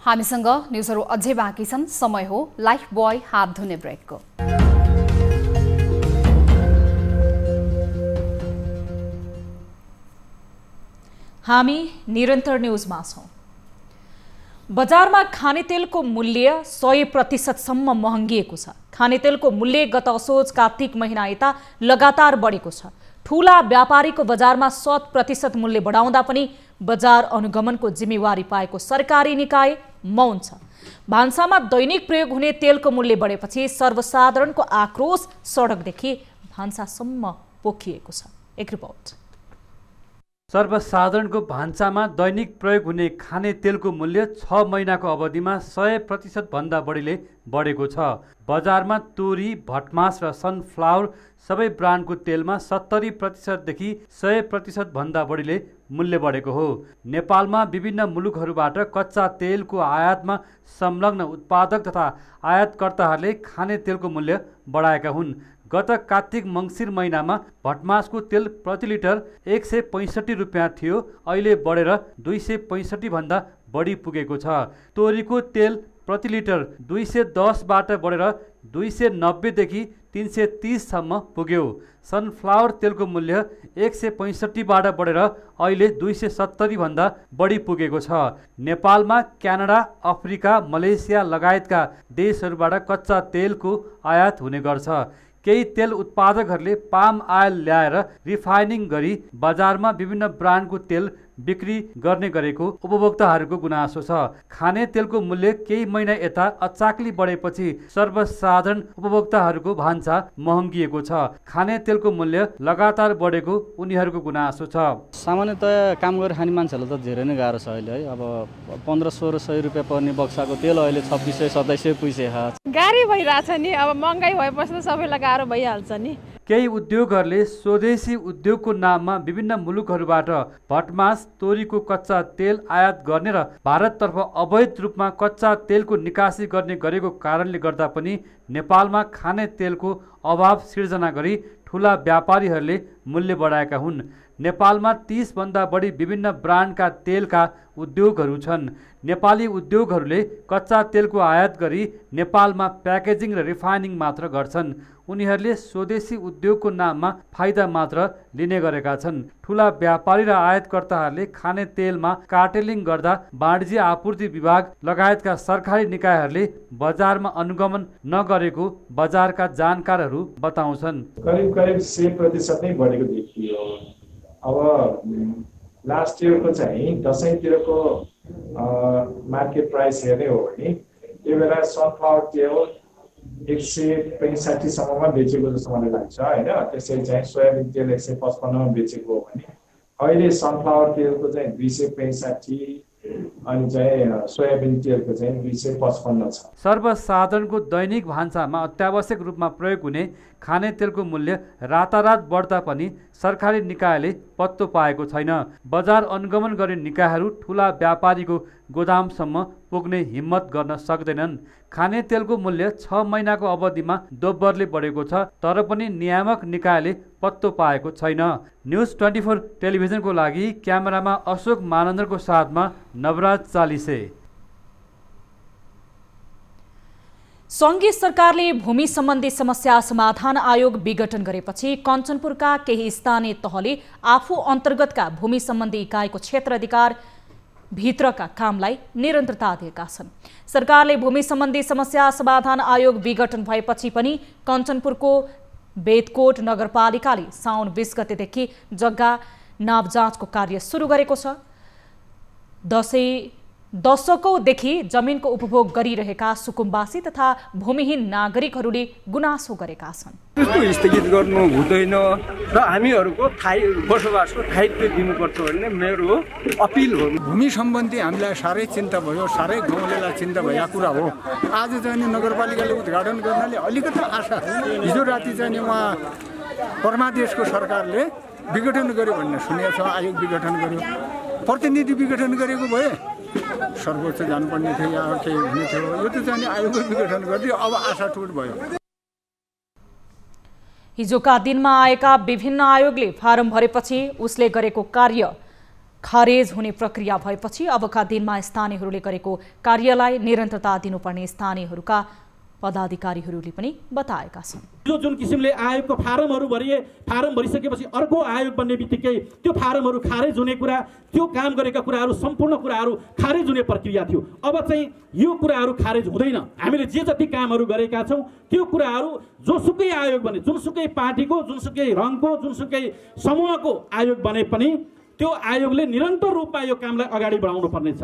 हामीसँग न्युजहरू अझै बाँकी छन्। समय हो लाइफ बोय हात धुने ब्रेकको। हामी निरन्तर न्युजमा छौं। बजारमा खानेतेलको मूल्य 100% महँगिएको छ। खानेतेलको मूल्य गत असोज कार्तिक महिना यता लगातार बढेको छ। ठूला व्यापारीको बजारमा 100% मूल्य बढाउँदा पनि बजार अनुगमनको जिम्मेवारी पाएको सरकारी निकाय मौन छ। भान्सामा दैनिक प्रयोग हुने तेलको मूल्य बढेपछि सर्वसाधारणको आक्रोश सडकदेखि भान्सासम्म पोखिएको छ। एक रिपोर्ट। सर्वसाधारणको भान्सामा दैनिक प्रयोग हुने खाने तेलको मूल्य 6 महिनाको अवधिमा 100% भन्दा बढीले बढेको छ। बजारमा तोरी, भटमास र सनफ्लावर सबै ब्रान्डको तेलमा 70% देखि 100% भन्दा बढीले मूल्य बढेको हो। नेपालमा विभिन्न मुलुकहरूबाट कच्चा तेलको आयातमा संलग्न उत्पादक तथा आयातकर्ताहरूले खाने तेलको मूल्य बढाएका हुन्। गत कार्तिक मङ्सिर महिनामा भटमासको तेल प्रति लिटर 165 रुपियाँ थियो, अहिले बढेर 265 भन्दा बढी पुगेको छ। तोरीको तेल प्रति लिटर 210बाट बढेर 290 देखि 330 सम्म पुग्यो। सनफ्लावर तेलको मूल्य 165बाट बढेर अहिले 270 भन्दा बढी पुगेको छ। नेपालमा क्यानाडा, अफ्रिका, मलेसिया लगायतका देशहरूबाट कच्चा तेलको आयात हुने गर्छ। केही तेल उत्पादकहरूले पाम आयल ल्याएर रिफाइनिङ गरी बजारमा विभिन्न ब्रान्डको तेल बिक्री गर्ने गरेको उपभोक्ताहरूको गुनासो छ। खाने तेलको मूल्य केही महिना यता अचाकली बढेपछि सर्वसाधारण उपभोक्ताहरूको भान्सा महँगिएको छ। खाने तेलको मूल्य लगातार बढेको उनीहरूको गुनासो छ। सामान्यतया काम गरेर खाने मान्छेहरूलाई त धेरै नै गाह्रो छ अहिले है। अब 1500-1600 रुपियाँ पर्ने बक्साको तेल अहिले 2600-2700 पुगिसकेको छ। गाह्रै भइरहेछ नि, अब महँगाई भएपछि त सबैलाई गाह्रो भइहाल्छ नि। केही उद्योगहरूले स्वदेशी उद्योगको नाममा विभिन्न मुलुकहरूबाट भटमास, तोरीको कच्चा तेल आयात गर्ने र भारततर्फ अवैध रूपमा कच्चा तेलको निकासी गर्ने गरेको कारणले गर्दा पनि नेपालमा खाने तेलको अभाव सिर्जना गरी ठुला व्यापारीहरूले मूल्य बढाएका हुन्। नेपालमा 30 भन्दा बढी विभिन्न ब्रान्डका तेलका उद्योगहरू छन्। नेपाली उद्योगहरूले कच्चा तेलको आयात गरी नेपालमा प्याकेजिङ र रिफाइनिङ मात्र गर्छन्। उनीहरूले स्वदेशी उद्योगको नाममा फाइदा मात्र लिने गरेका छन्। ठुला व्यापारी र आयातकर्ताहरूले खाने तेलमा कार्टेलिङ गर्दा वाणिज्य आपूर्ति विभाग लगायतका सरकारी निकायहरूले बजारमा अनुगमन नगरेको बजारका जानकारहरू बताउँछन्। करिब 100% नै बढेको देखियो। अब लास्ट इयरको चाहिँ दसैँतिरको मार्केट प्राइस हेर्ने हो भने त्यो बेला सनफ्लावर तेल 165 सम्ममा बेचेको जस्तो मलाई लाग्छ होइन। त्यसरी चाहिँ सोयाबिन तेल 155मा बेचेको हो भने अहिले सनफ्लावर तेलको चाहिँ 265 अनि चाहिँ सोयाबिन तेलको चाहिँ 255 छ। सर्वसाधारणको दैनिक भान्सामा अत्यावश्यक रूपमा प्रयोग हुने खाने तेलको मूल्य रातारात बढ्दा पनि सरकारी निकायले पत्तो पाएको छैन। बजार अनुगमन गर्ने निकायहरू ठुला व्यापारीको गोदामसम्म पुग्ने हिम्मत गर्न सक्दैनन्। खाने तेलको मूल्य 6 महिनाको अवधिमा दोब्बरले बढेको छ, तर पनि नियामक निकायले पत्तो पाएको छैन। न्युज 24 टेलिभिजनको लागि क्यामेरामा अशोक मानन्दरको साथमा नवराज चालिसे। सङ्घीय सरकारले भूमि सम्बन्धी समस्या समाधान आयोग विघटन गरेपछि कञ्चनपुरका केही स्थानीय तहले आफू अन्तर्गतका भूमि सम्बन्धी इकाइको क्षेत्राधिकार भित्रका कामलाई निरन्तरता दिएका छन्। सरकारले भूमि सम्बन्धी समस्या समाधान आयोग विघटन भएपछि पनि कञ्चनपुरको बेदकोट नगरपालिकाले साउन 20 गतेदेखि जग्गा नाप जाँचको कार्य सुरु गरेको छ। दशकौंदेखि जमिनको उपभोग गरिरहेका सुकुम्बासी तथा भूमिहीन नागरिकहरूले गुनासो गरेका छन्। त्यस्तो स्थगित गर्नु हुँदैन र हामीहरूको बसोबासको दायित्व दिनुपर्छ भन्ने मेरो अपिल हो। भूमि सम्बन्धी हामीलाई साह्रै चिन्ता भयो, साह्रै गाउँलेलाई चिन्ता भएको कुरा हो। आज चाहिँ नगरपालिकाले उद्घाटन गर्नाले अलिकति आशा। हिजो राति चाहिँ उहाँ परमादेशको सरकारले विघटन गर्यो भन्ने सुनेको छ। आयोग विघटन गर्यो, प्रतिनिधि विघटन गरेको भए सर्वोच्च जानुपर्ने थियो या केही हुने थियो। यो त चाहिँ आयोग विघटन गरिदियो, अब आशा टुट भयो। हिजोका दिनमा आएका विभिन्न आयोगले फारम भरेपछि उसले गरेको कार्य खारेज हुने प्रक्रिया भएपछि अबका दिनमा स्थानीयहरूले गरेको कार्यलाई निरन्तरता दिनुपर्ने स्थानीयहरूका पदाधिकारीहरूले पनि बताएका छन्। जो जुन किसिमले आयोगको फारमहरू भरिए, फारम भरिसकेपछि अर्को आयोग बन्ने बित्तिकै त्यो फारमहरू खारेज हुने कुरा, त्यो काम गरेका कुराहरू सम्पूर्ण कुराहरू खारेज हुने प्रक्रिया थियो। अब चाहिँ यो कुराहरू खारेज हुँदैन। हामीले जे जति कामहरू गरेका छौँ त्यो कुराहरू जोसुकै आयोग बने, जुनसुकै पार्टीको, जुनसुकै रङको, जुनसुकै समूहको आयोग बने पनि त्यो आयोगले निरन्तर रूपमा यो कामलाई अगाडि बढाउनु पर्नेछ।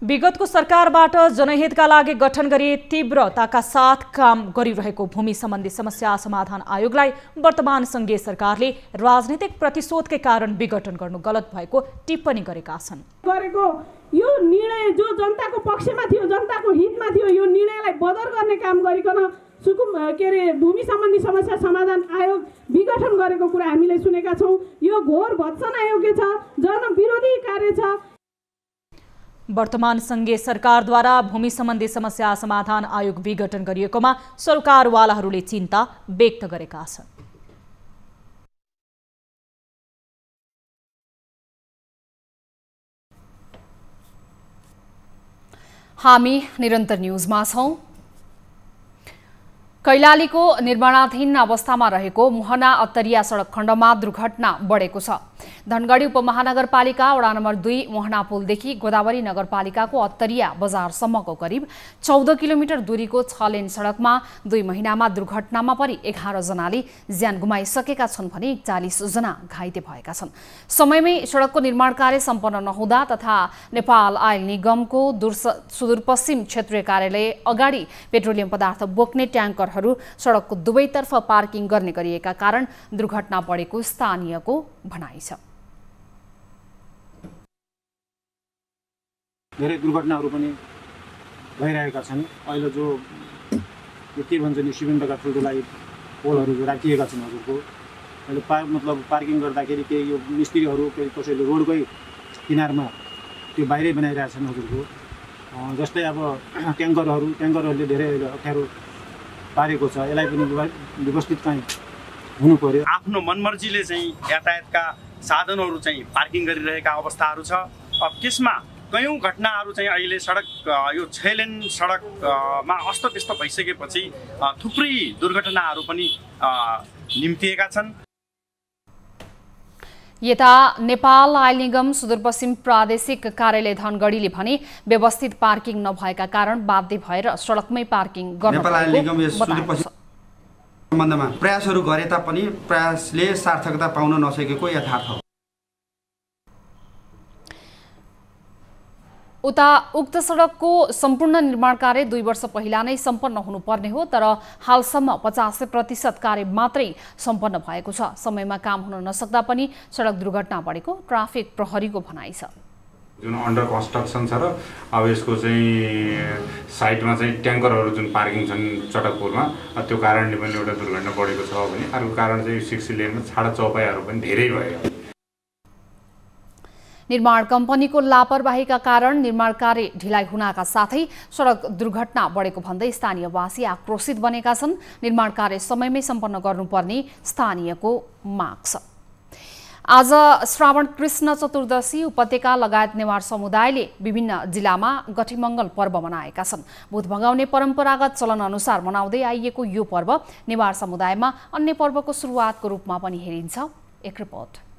विगतको सरकारबाट जनहितका लागि गठन गरी तीव्रताका साथ काम गरिरहेको भूमि सम्बन्धी समस्या समाधान आयोगलाई वर्तमान संघीय सरकारले राजनीतिक प्रतिशोधकै कारण विघटन गर्नु गलत भएको टिप्पणी गरेका छन्। यो निर्णय जो जनताको पक्षमा थियो, जनताको हितमा थियो, यो निर्णयलाई बदर गर्ने काम गरिकन भूमि सम्बन्धी समस्या समाधान आयोग विघटन गरेको कुरा हामीले सुनेका छौँ। यो घोर भत्सना योग्य छ, जनविरोधी कार्य छ। वर्तमान संघीय सरकारद्वारा भूमि सम्बन्धी समस्या समाधान आयोग विघटन गरिएकोमा सरकारवालाहरूले चिन्ता व्यक्त गरेका छन्। हामी निरन्तर न्यूजमा छौं। कैलालीको निर्माणाधीन अवस्थामा रहेको मोहना अत्तरिया सडक खण्डमा दुर्घटना बढेको छ। धनगढी उपमहानगरपालिका वडा नम्बर 2 मोहना पुलदेखि गोदावरी नगरपालिकाको अत्तरिया बजारसम्मको करिब 14 किलोमिटर दूरीको 6 लेन सडकमा 2 महिनामा दुर्घटनामा परि 11 जनाले ज्यान गुमाइसकेका छन् भने 40 जना घाइते भएका छन्। समयमै सडकको निर्माण कार्य सम्पन्न नहुँदा तथा नेपाल आयल निगमको सुदूरपश्चिम क्षेत्रीय कार्यालय अगाडि पेट्रोलियम पदार्थ बोक्ने ट्याङ्करहरू सडकको दुवैतर्फ पार्किङ गर्ने गरिएका कारण दुर्घटना बढेको स्थानीयको भनाइ छ। धेरै दुर्घटनाहरू पनि भइरहेका छन्। अहिले जो के भन्छ नि सिमेन्टका ठुल्ठुला पोलहरू राखिएका छन् हजुरको, अहिले पार्किङ गर्दाखेरि केही यो मिस्त्रीहरू कसैले रोडकै किनारमा त्यो बाहिरै बनाइरहेछन् हजुरको। जस्तै अब ट्याङ्करहरूले धेरै अप्ठ्यारो पारेको छ। यसलाई पनि व्यवस्थित चाहिँ हुनु पर्यो। आफ्नो मनमर्जीले चाहिँ यातायातका साधनहरू चाहिँ पार्किङ गरिरहेका अवस्थाहरू छ। अब त्यसमा कयौं घटनाहरू चाहिँ अहिले सडक यो 6 लेन सडकमा अस्तव्यस्त भइसकेपछि थुप्रै दुर्घटनाहरू पनि निम्तिएका छन्। यता नेपाल आयल निगम सुदूरपश्चिम प्रादेशिक कार्यालय धनगढीले भने व्यवस्थित पार्किङ नभएका कारण बाध्य भएर सडकमै पार्किङ गर्न नेपाल आयल निगम यस सुदूरपश्चिम सम्बन्धमा प्रयासहरू गरे तापनि प्रयासले सार्थकता पाउन नसकेको यथार्थ हो। उता उक्त सडकको सम्पूर्ण निर्माण कार्य 2 वर्ष पहिला नै सम्पन्न हुनुपर्ने हो, तर हालसम्म 85% कार्य मात्रै सम्पन्न भएको छ। समयमा काम हुन नसक्दा पनि सडक दुर्घटना बढेको ट्राफिक प्रहरीको भनाइ छ। जुन अन्डर कन्स्ट्रक्सन छ र अब यसको चाहिँ साइडमा चाहिँ ट्याङ्करहरू जुन पार्किङ छन् चटकपुरमा, त्यो कारणले पनि एउटा दुर्घटना बढेको छ भने अर्को कारण चाहिँ 6 लेनमा छाडा चौपाइहरू पनि धेरै भयो। निर्माण कम्पनीको लापरवाहीका कारण निर्माण कार्य ढिलाइ हुनका साथै सडक दुर्घटना बढेको भन्दै स्थानीयवासी आक्रोशित बनेका छन्। निर्माण कार्य समयमै सम्पन्न गर्नुपर्ने स्थानीयको माग छ। आज श्रावण कृष्ण चतुर्दशी उपत्यका लगायत नेवार समुदायले विभिन्न जिल्लामा गठिमङ्गल पर्व मनाएका छन्। भूत भगाउने परम्परागत चलन अनुसार मनाउँदै आइएको यो पर्व नेवार समुदायमा अन्य पर्वको सुरुवातको रूपमा पनि हेरिन्छ। एक रिपोर्ट।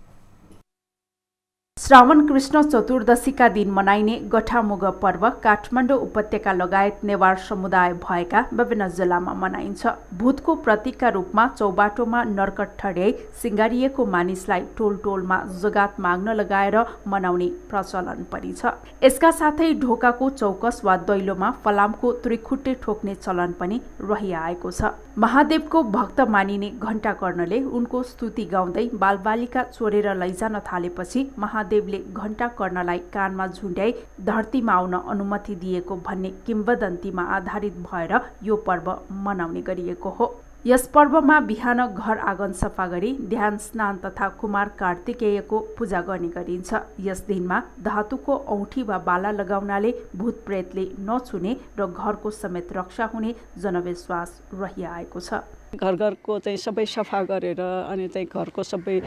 श्रावण कृष्ण चतुर्दशीका दिन मनाइने गठामुग पर्व काठमाडौँ उपत्यका लगायत नेवार समुदाय भएका विभिन्न जिल्लामा मनाइन्छ। भूतको प्रतीकका रूपमा चौबाटोमा नर्कट ठड्याई सिंगारिएको मानिसलाई टोल टोलमा जगात माग्न लगाएर मनाउने प्रचलन पनि छ। यसका साथै ढोकाको चौकस वा दैलोमा फलामको त्रिखुट्टे ठोक्ने चलन पनि रहिआएको छ। महादेवको भक्त मानिने घण्टा कर्णले उनको स्तुति गाउँदै बालबालिका चोरेर लैजान थालेपछि महादेवले घण्टा कर्णलाई कानमा झुन्ड्याई धरतीमा आउन अनुमति दिएको भन्ने किम्वदन्तीमा आधारित भएर यो पर्व मनाउने गरिएको हो। यस पर्वमा बिहान घर आँगन सफा गरी ध्यान स्नान तथा कुमार कार्तिकेयको पूजा गर्ने गरिन्छ। यस दिनमा धातुको औँठी वा बाला लगाउनाले भूत प्रेतले नछुने र घरको समेत रक्षा हुने जनविश्वास रहिआएको छ। घर घरको चाहिँ सबै सफा गरेर अनि चाहिँ घरको सबै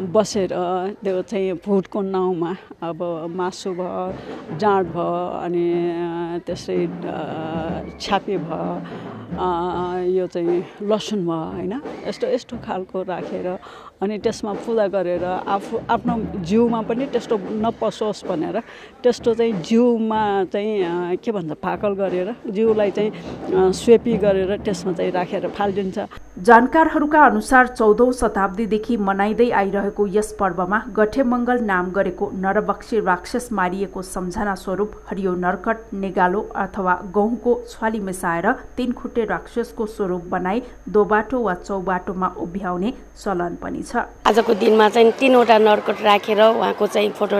बसेर त्यो चाहिँ भूतको नाउँमा अब मासु भयो, जाँड भयो, अनि त्यसै छापे भयो, यो चाहिँ लसुन भयो होइन, यस्तो खालको राखेर अनि त्यसमा पूजा गरेर आफ्नो जिउमा पनि त्यस्तो नपसोस् भनेर त्यस्तो चाहिँ जिउमा चाहिँ के भन्छ भाकल गरेर जिउलाई चाहिँ स्वेपी गरेर त्यसमा चाहिँ राखेर फालिदिन्छ। जानकारहरूका अनुसार 14औं शताब्दीदेखि मनाइँदै आइरहेको यस पर्वमा गठेमङ्गल नाम गरेको नरबक्षी राक्षस मारिएको सम्झना स्वरूप हरियो नर्कट, नेगालो अथवा गहुँको छ्वाली मिसाएर 3 खुट्टे राक्षसको स्वरूप बनाई दोबाटो वा चौबाटोमा उभ्याउने चलन पनि छ। आजको दिनमा चाहिँ 3 वटा नर्कट राखेर उहाँको चाहिँ फोटो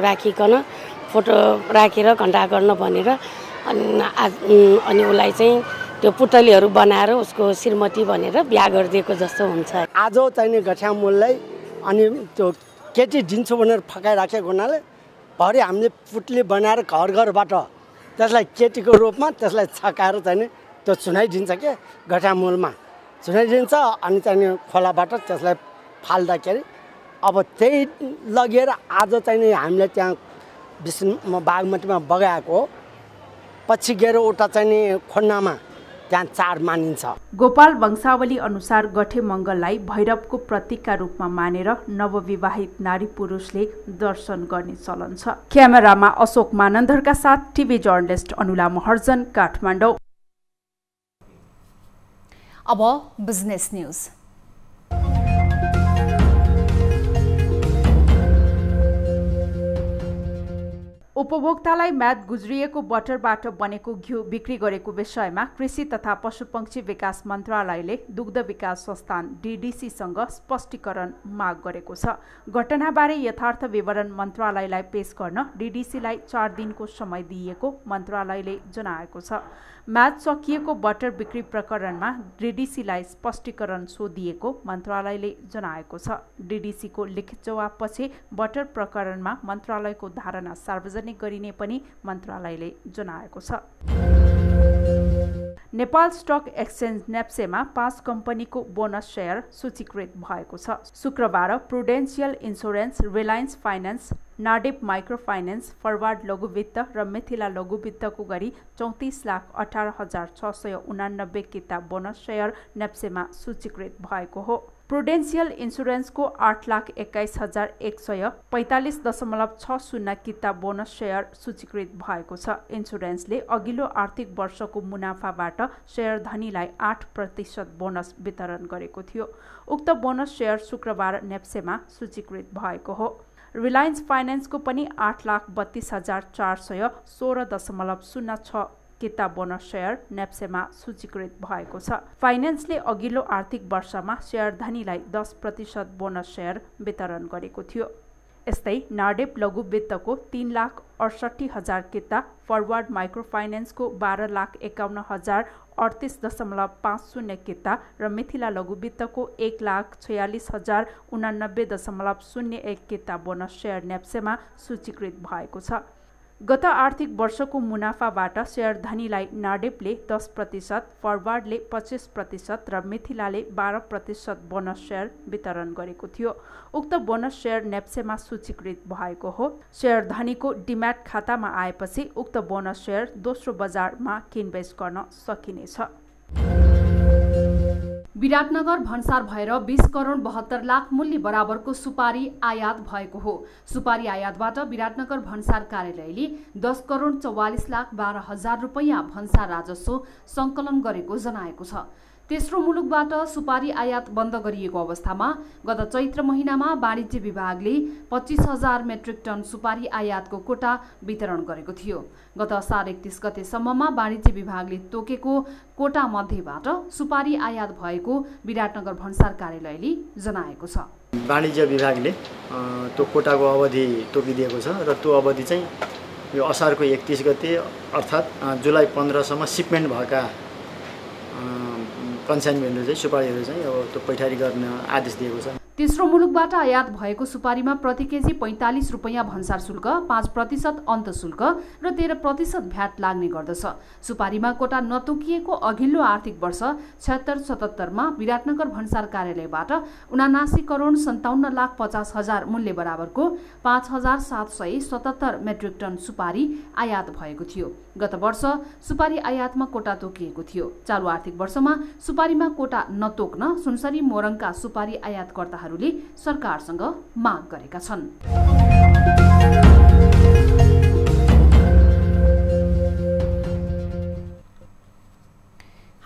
राखेर घण्टा गर्न भनेर अनि उसलाई चाहिँ त्यो पुतलीहरू बनाएर उसको श्रीमती भनेर बिहा गरिदिएको जस्तो हुन्छ। आज चाहिँ गठ्यामुललाई अनि त्यो केटी दिन्छु भनेर फकाइराखेको हुनाले भरे हामीले पुतली बनाएर घर घरबाट त्यसलाई केटीको रूपमा त्यसलाई छकाएर चाहिँ त्यो चुनाइदिन्छ के गठ्यामुलमा चुनाइदिन्छ अनि चाहिँ खोलाबाट त्यसलाई फाल्दाखेरि अब त्यही लगेर आज चाहिँ हामीले त्यहाँ बागमतीमा बगाएको हो। पछि गएर उता चाहिँ खोन्नामा त्यहाँ चाड मानिन्छ। गोपाल वंशावली अनुसार गठेमङ्गललाई भैरवको प्रतीकका रूपमा मानेर नवविवाहित नारी पुरुषले दर्शन गर्ने चलन छ। क्यामेरामा अशोक मानन्दरका साथ टिभी जर्नलिस्ट अनुला महर्जन, काठमाडौँ। अब बिजनेस न्यूज। उपभोक्तालाई म्याद गुज्रिएको बटरबाट बनेको घिउ बिक्री गरेको विषयमा कृषि तथा पशुपक्षी विकास मन्त्रालयले दुग्ध विकास संस्थान डीडीसीसँग स्पष्टीकरण माग गरेको छ। घटनाबारे यथार्थ विवरण मन्त्रालयलाई पेश गर्न डीडीसीलाई 4 दिनको समय दिइएको मन्त्रालयले जनाएको छ। म्याद सकिएको बटर बिक्री प्रकरणमा डीडीसीलाई स्पष्टीकरण सोधिएको मन्त्रालयले जनाएको छ। डीडीसीको लिखित जवाबपछि बटर प्रकरणमा मन्त्रालयको धारणा सार्वजनिक गरिने पनि मन्त्रालयले जनाएको छ। नेपाल स्टक एक्सचेन्ज नेप्सेमा 5 कम्पनीको बोनस शेयर सूचीकृत भएको छ। शुक्रबार Prudential insurance, Reliance finance, NADEP micro finance, forward लघुवित्त र मिथिला लघुवित्तको गरी 34,18,689 किता बोनस शेयर नेप्सेमा सूचीकृत भएको हो। प्रुडेन्शियल इन्स्योरेन्सको 8,21,145.60 किता बोनस शेयर सूचीकृत भएको छ। इन्स्योरेन्सले अघिल्लो आर्थिक वर्षको मुनाफाबाट शेयरधनीलाई 8% बोनस वितरण गरेको थियो। उक्त बोनस शेयर शुक्रबार नेप्सेमा सूचीकृत भएको हो। रिलायन्स फाइनान्सको पनि 8,32,416.06 किता बोनस शेयर नेप्सेमा सूचीकृत भएको छ। फाइनान्सले अघिल्लो आर्थिक वर्षमा शेयरधनीलाई 10% बोनस शेयर वितरण गरेको थियो। यस्तै नाडेप लघुवित्तको 3,68,000 किता, फरवार्ड माइक्रो फाइनान्सको 12,51,038.50 किता र मिथिला लघुवित्तको 1,46,089.01 किता बोनस शेयर नेप्सेमा सूचीकृत भएको छ। गत आर्थिक वर्षको मुनाफाबाट शेयरधनीलाई नाडेपले 10%, फरवार्डले 25% र मिथिलाले 12% बोनस शेयर वितरण गरेको थियो। उक्त बोनस शेयर नेप्सेमा सूचीकृत भएको हो। शेयरधनीको डिम्याट खातामा आएपछि उक्त बोनस शेयर दोस्रो बजारमा किनबेच गर्न सकिनेछ। विराटनगर भन्सार भएर 20 करोड 72 लाख मूल्य बराबरको सुपारी आयात भएको हो। सुपारी आयातबाट विराटनगर भन्सार कार्यालयले 10 करोड 44 लाख 12 हजार रुपैयाँ भन्सार राजस्व सङ्कलन गरेको जनाएको छ। तेस्रो मुलुकबाट सुपारी आयात बन्द गरिएको अवस्थामा गत चैत्र महिनामा वाणिज्य विभागले 25,000 मेट्रिक टन सुपारी आयातको कोटा वितरण गरेको थियो। गत असार 31 गतेसम्ममा वाणिज्य विभागले तोकेको कोटा मध्येबाट सुपारी आयात भएको विराटनगर भन्सार कार्यालयले जनाएको छ। वाणिज्य विभागले त्यो कोटाको अवधि तोकिदिएको छ र त्यो अवधि चाहिँ यो असारको 31 गते अर्थात् जुलाई 15सम्म सिपमेन्ट भएका कन्साइनमेन्टहरू चाहिँ सुपारीहरू चाहिँ अब त्यो पैठारी गर्न आदेश दिएको छ। तेस्रो मुलुकबाट आयात भएको सुपारीमा प्रति केजी 45 रुपैयाँ भन्सार शुल्क, 5% अन्त शुल्क र 13% भ्याट लाग्ने गर्दछ। सुपारीमा कोटा नतोकिएको अघिल्लो आर्थिक वर्ष 76-77मा विराटनगर भन्सार कार्यालयबाट 79 करोड 57 लाख 50 हजार मूल्य बराबरको 5,777 मेट्रिक टन सुपारी आयात भएको थियो। गत वर्ष सुपारी आयातमा कोटा तोकिएको थियो। चालु आर्थिक वर्षमा सुपारीमा कोटा नतोक्न सुनसरी मोरङका सुपारी आयातकर्ताहरूले सरकारसँग माग गरेका छन्।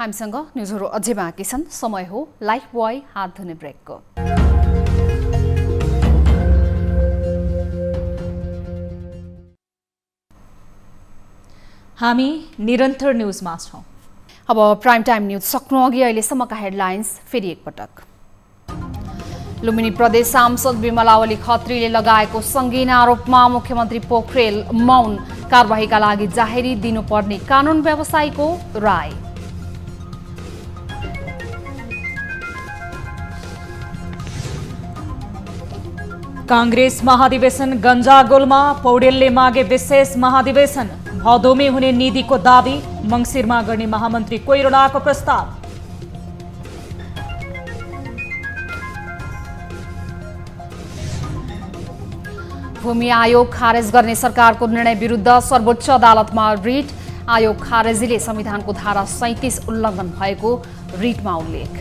हामीसँग न्युजहरू अझै बाँकी छन्। समय हो लाइफ बोय हात धुने ब्रेकको। हामी निरन्तर न्युजमा छौं। अब प्राइम टाइम न्युज सक्नु अघि अहिलेसम्मका हेडलाइन्स फेरि एकपटक। लुम्बिनी प्रदेश सांसद विमलावली खत्रीले लगाएको संगीन आरोपमा मुख्यमन्त्री पोखरेल मौन। कारबाहीका लागि जाहेरी दिनुपर्ने कानुन व्यवसायीको राय। कांग्रेस महाधिवेशन गन्जागोलमा पौडेलले मागे विशेष महाधिवेशन। भदौमे हुने निधिको दाबी। मंसिरमा गर्ने महामन्त्री कोइरालाको प्रस्ताव। भूमि आयोग खारेज गर्ने सरकारको निर्णय विरुद्ध सर्वोच्च अदालतमा रिट। आयोग खारेजीले संविधानको धारा 37 उल्लङ्घन भएको रिटमा उल्लेख।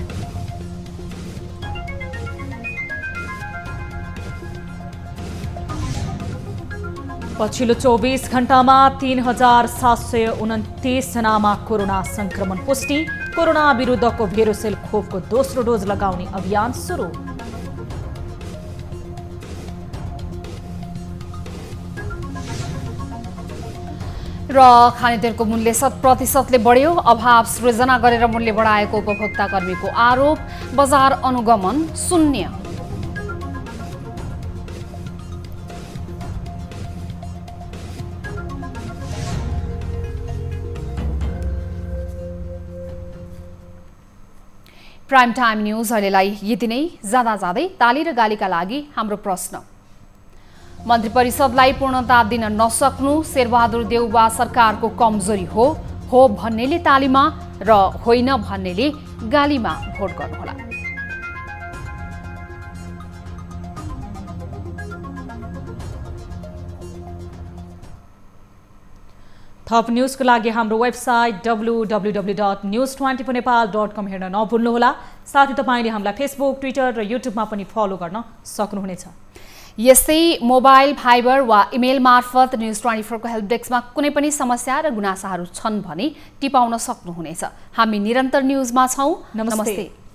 पछिल्लो 24 घण्टामा 3729 जनामा कोरोना संक्रमण पुष्टि। कोरोना विरुद्धको भेरोसेल खोपको दोस्रो डोज लगाउने अभियान सुरु। र खानेतेलको मूल्य 7% बढ्यो। अभाव सृजना गरेर मूल्य बढाएको उपभोक्ता कर्मीको आरोप। बजार अनुगमन शून्य। प्राइम टाइम न्युज अहिलेलाई यति नै। जाँदै ताली र गालीका लागि हाम्रो प्रश्न। मन्त्री परिषदलाई पूर्णता दिन नसक्नु शेरबहादुर देउवा सरकारको कमजोरी हो भन्नेले तालीमा र होइन भन्नेले गालीमा भोट गर्नुहोला। थप न्युजको लागि हाम्रो वेबसाइट www.news24nepal.com हेर्न नभुल्नुहोला। साथै तपाईले हामीलाई फेसबुक, ट्विटर र युट्युबमा पनि फलो गर्न सक्नुहुनेछ। यस्तै मोबाइल, फाइबर वा इमेल मार्फत न्युज 24 को हेल्प डेस्कमा कुनै पनि समस्या र गुनासाहरू छन् भने टिपाउन सक्नुहुनेछ। हामी निरन्तर न्युजमा छौं। नमस्ते।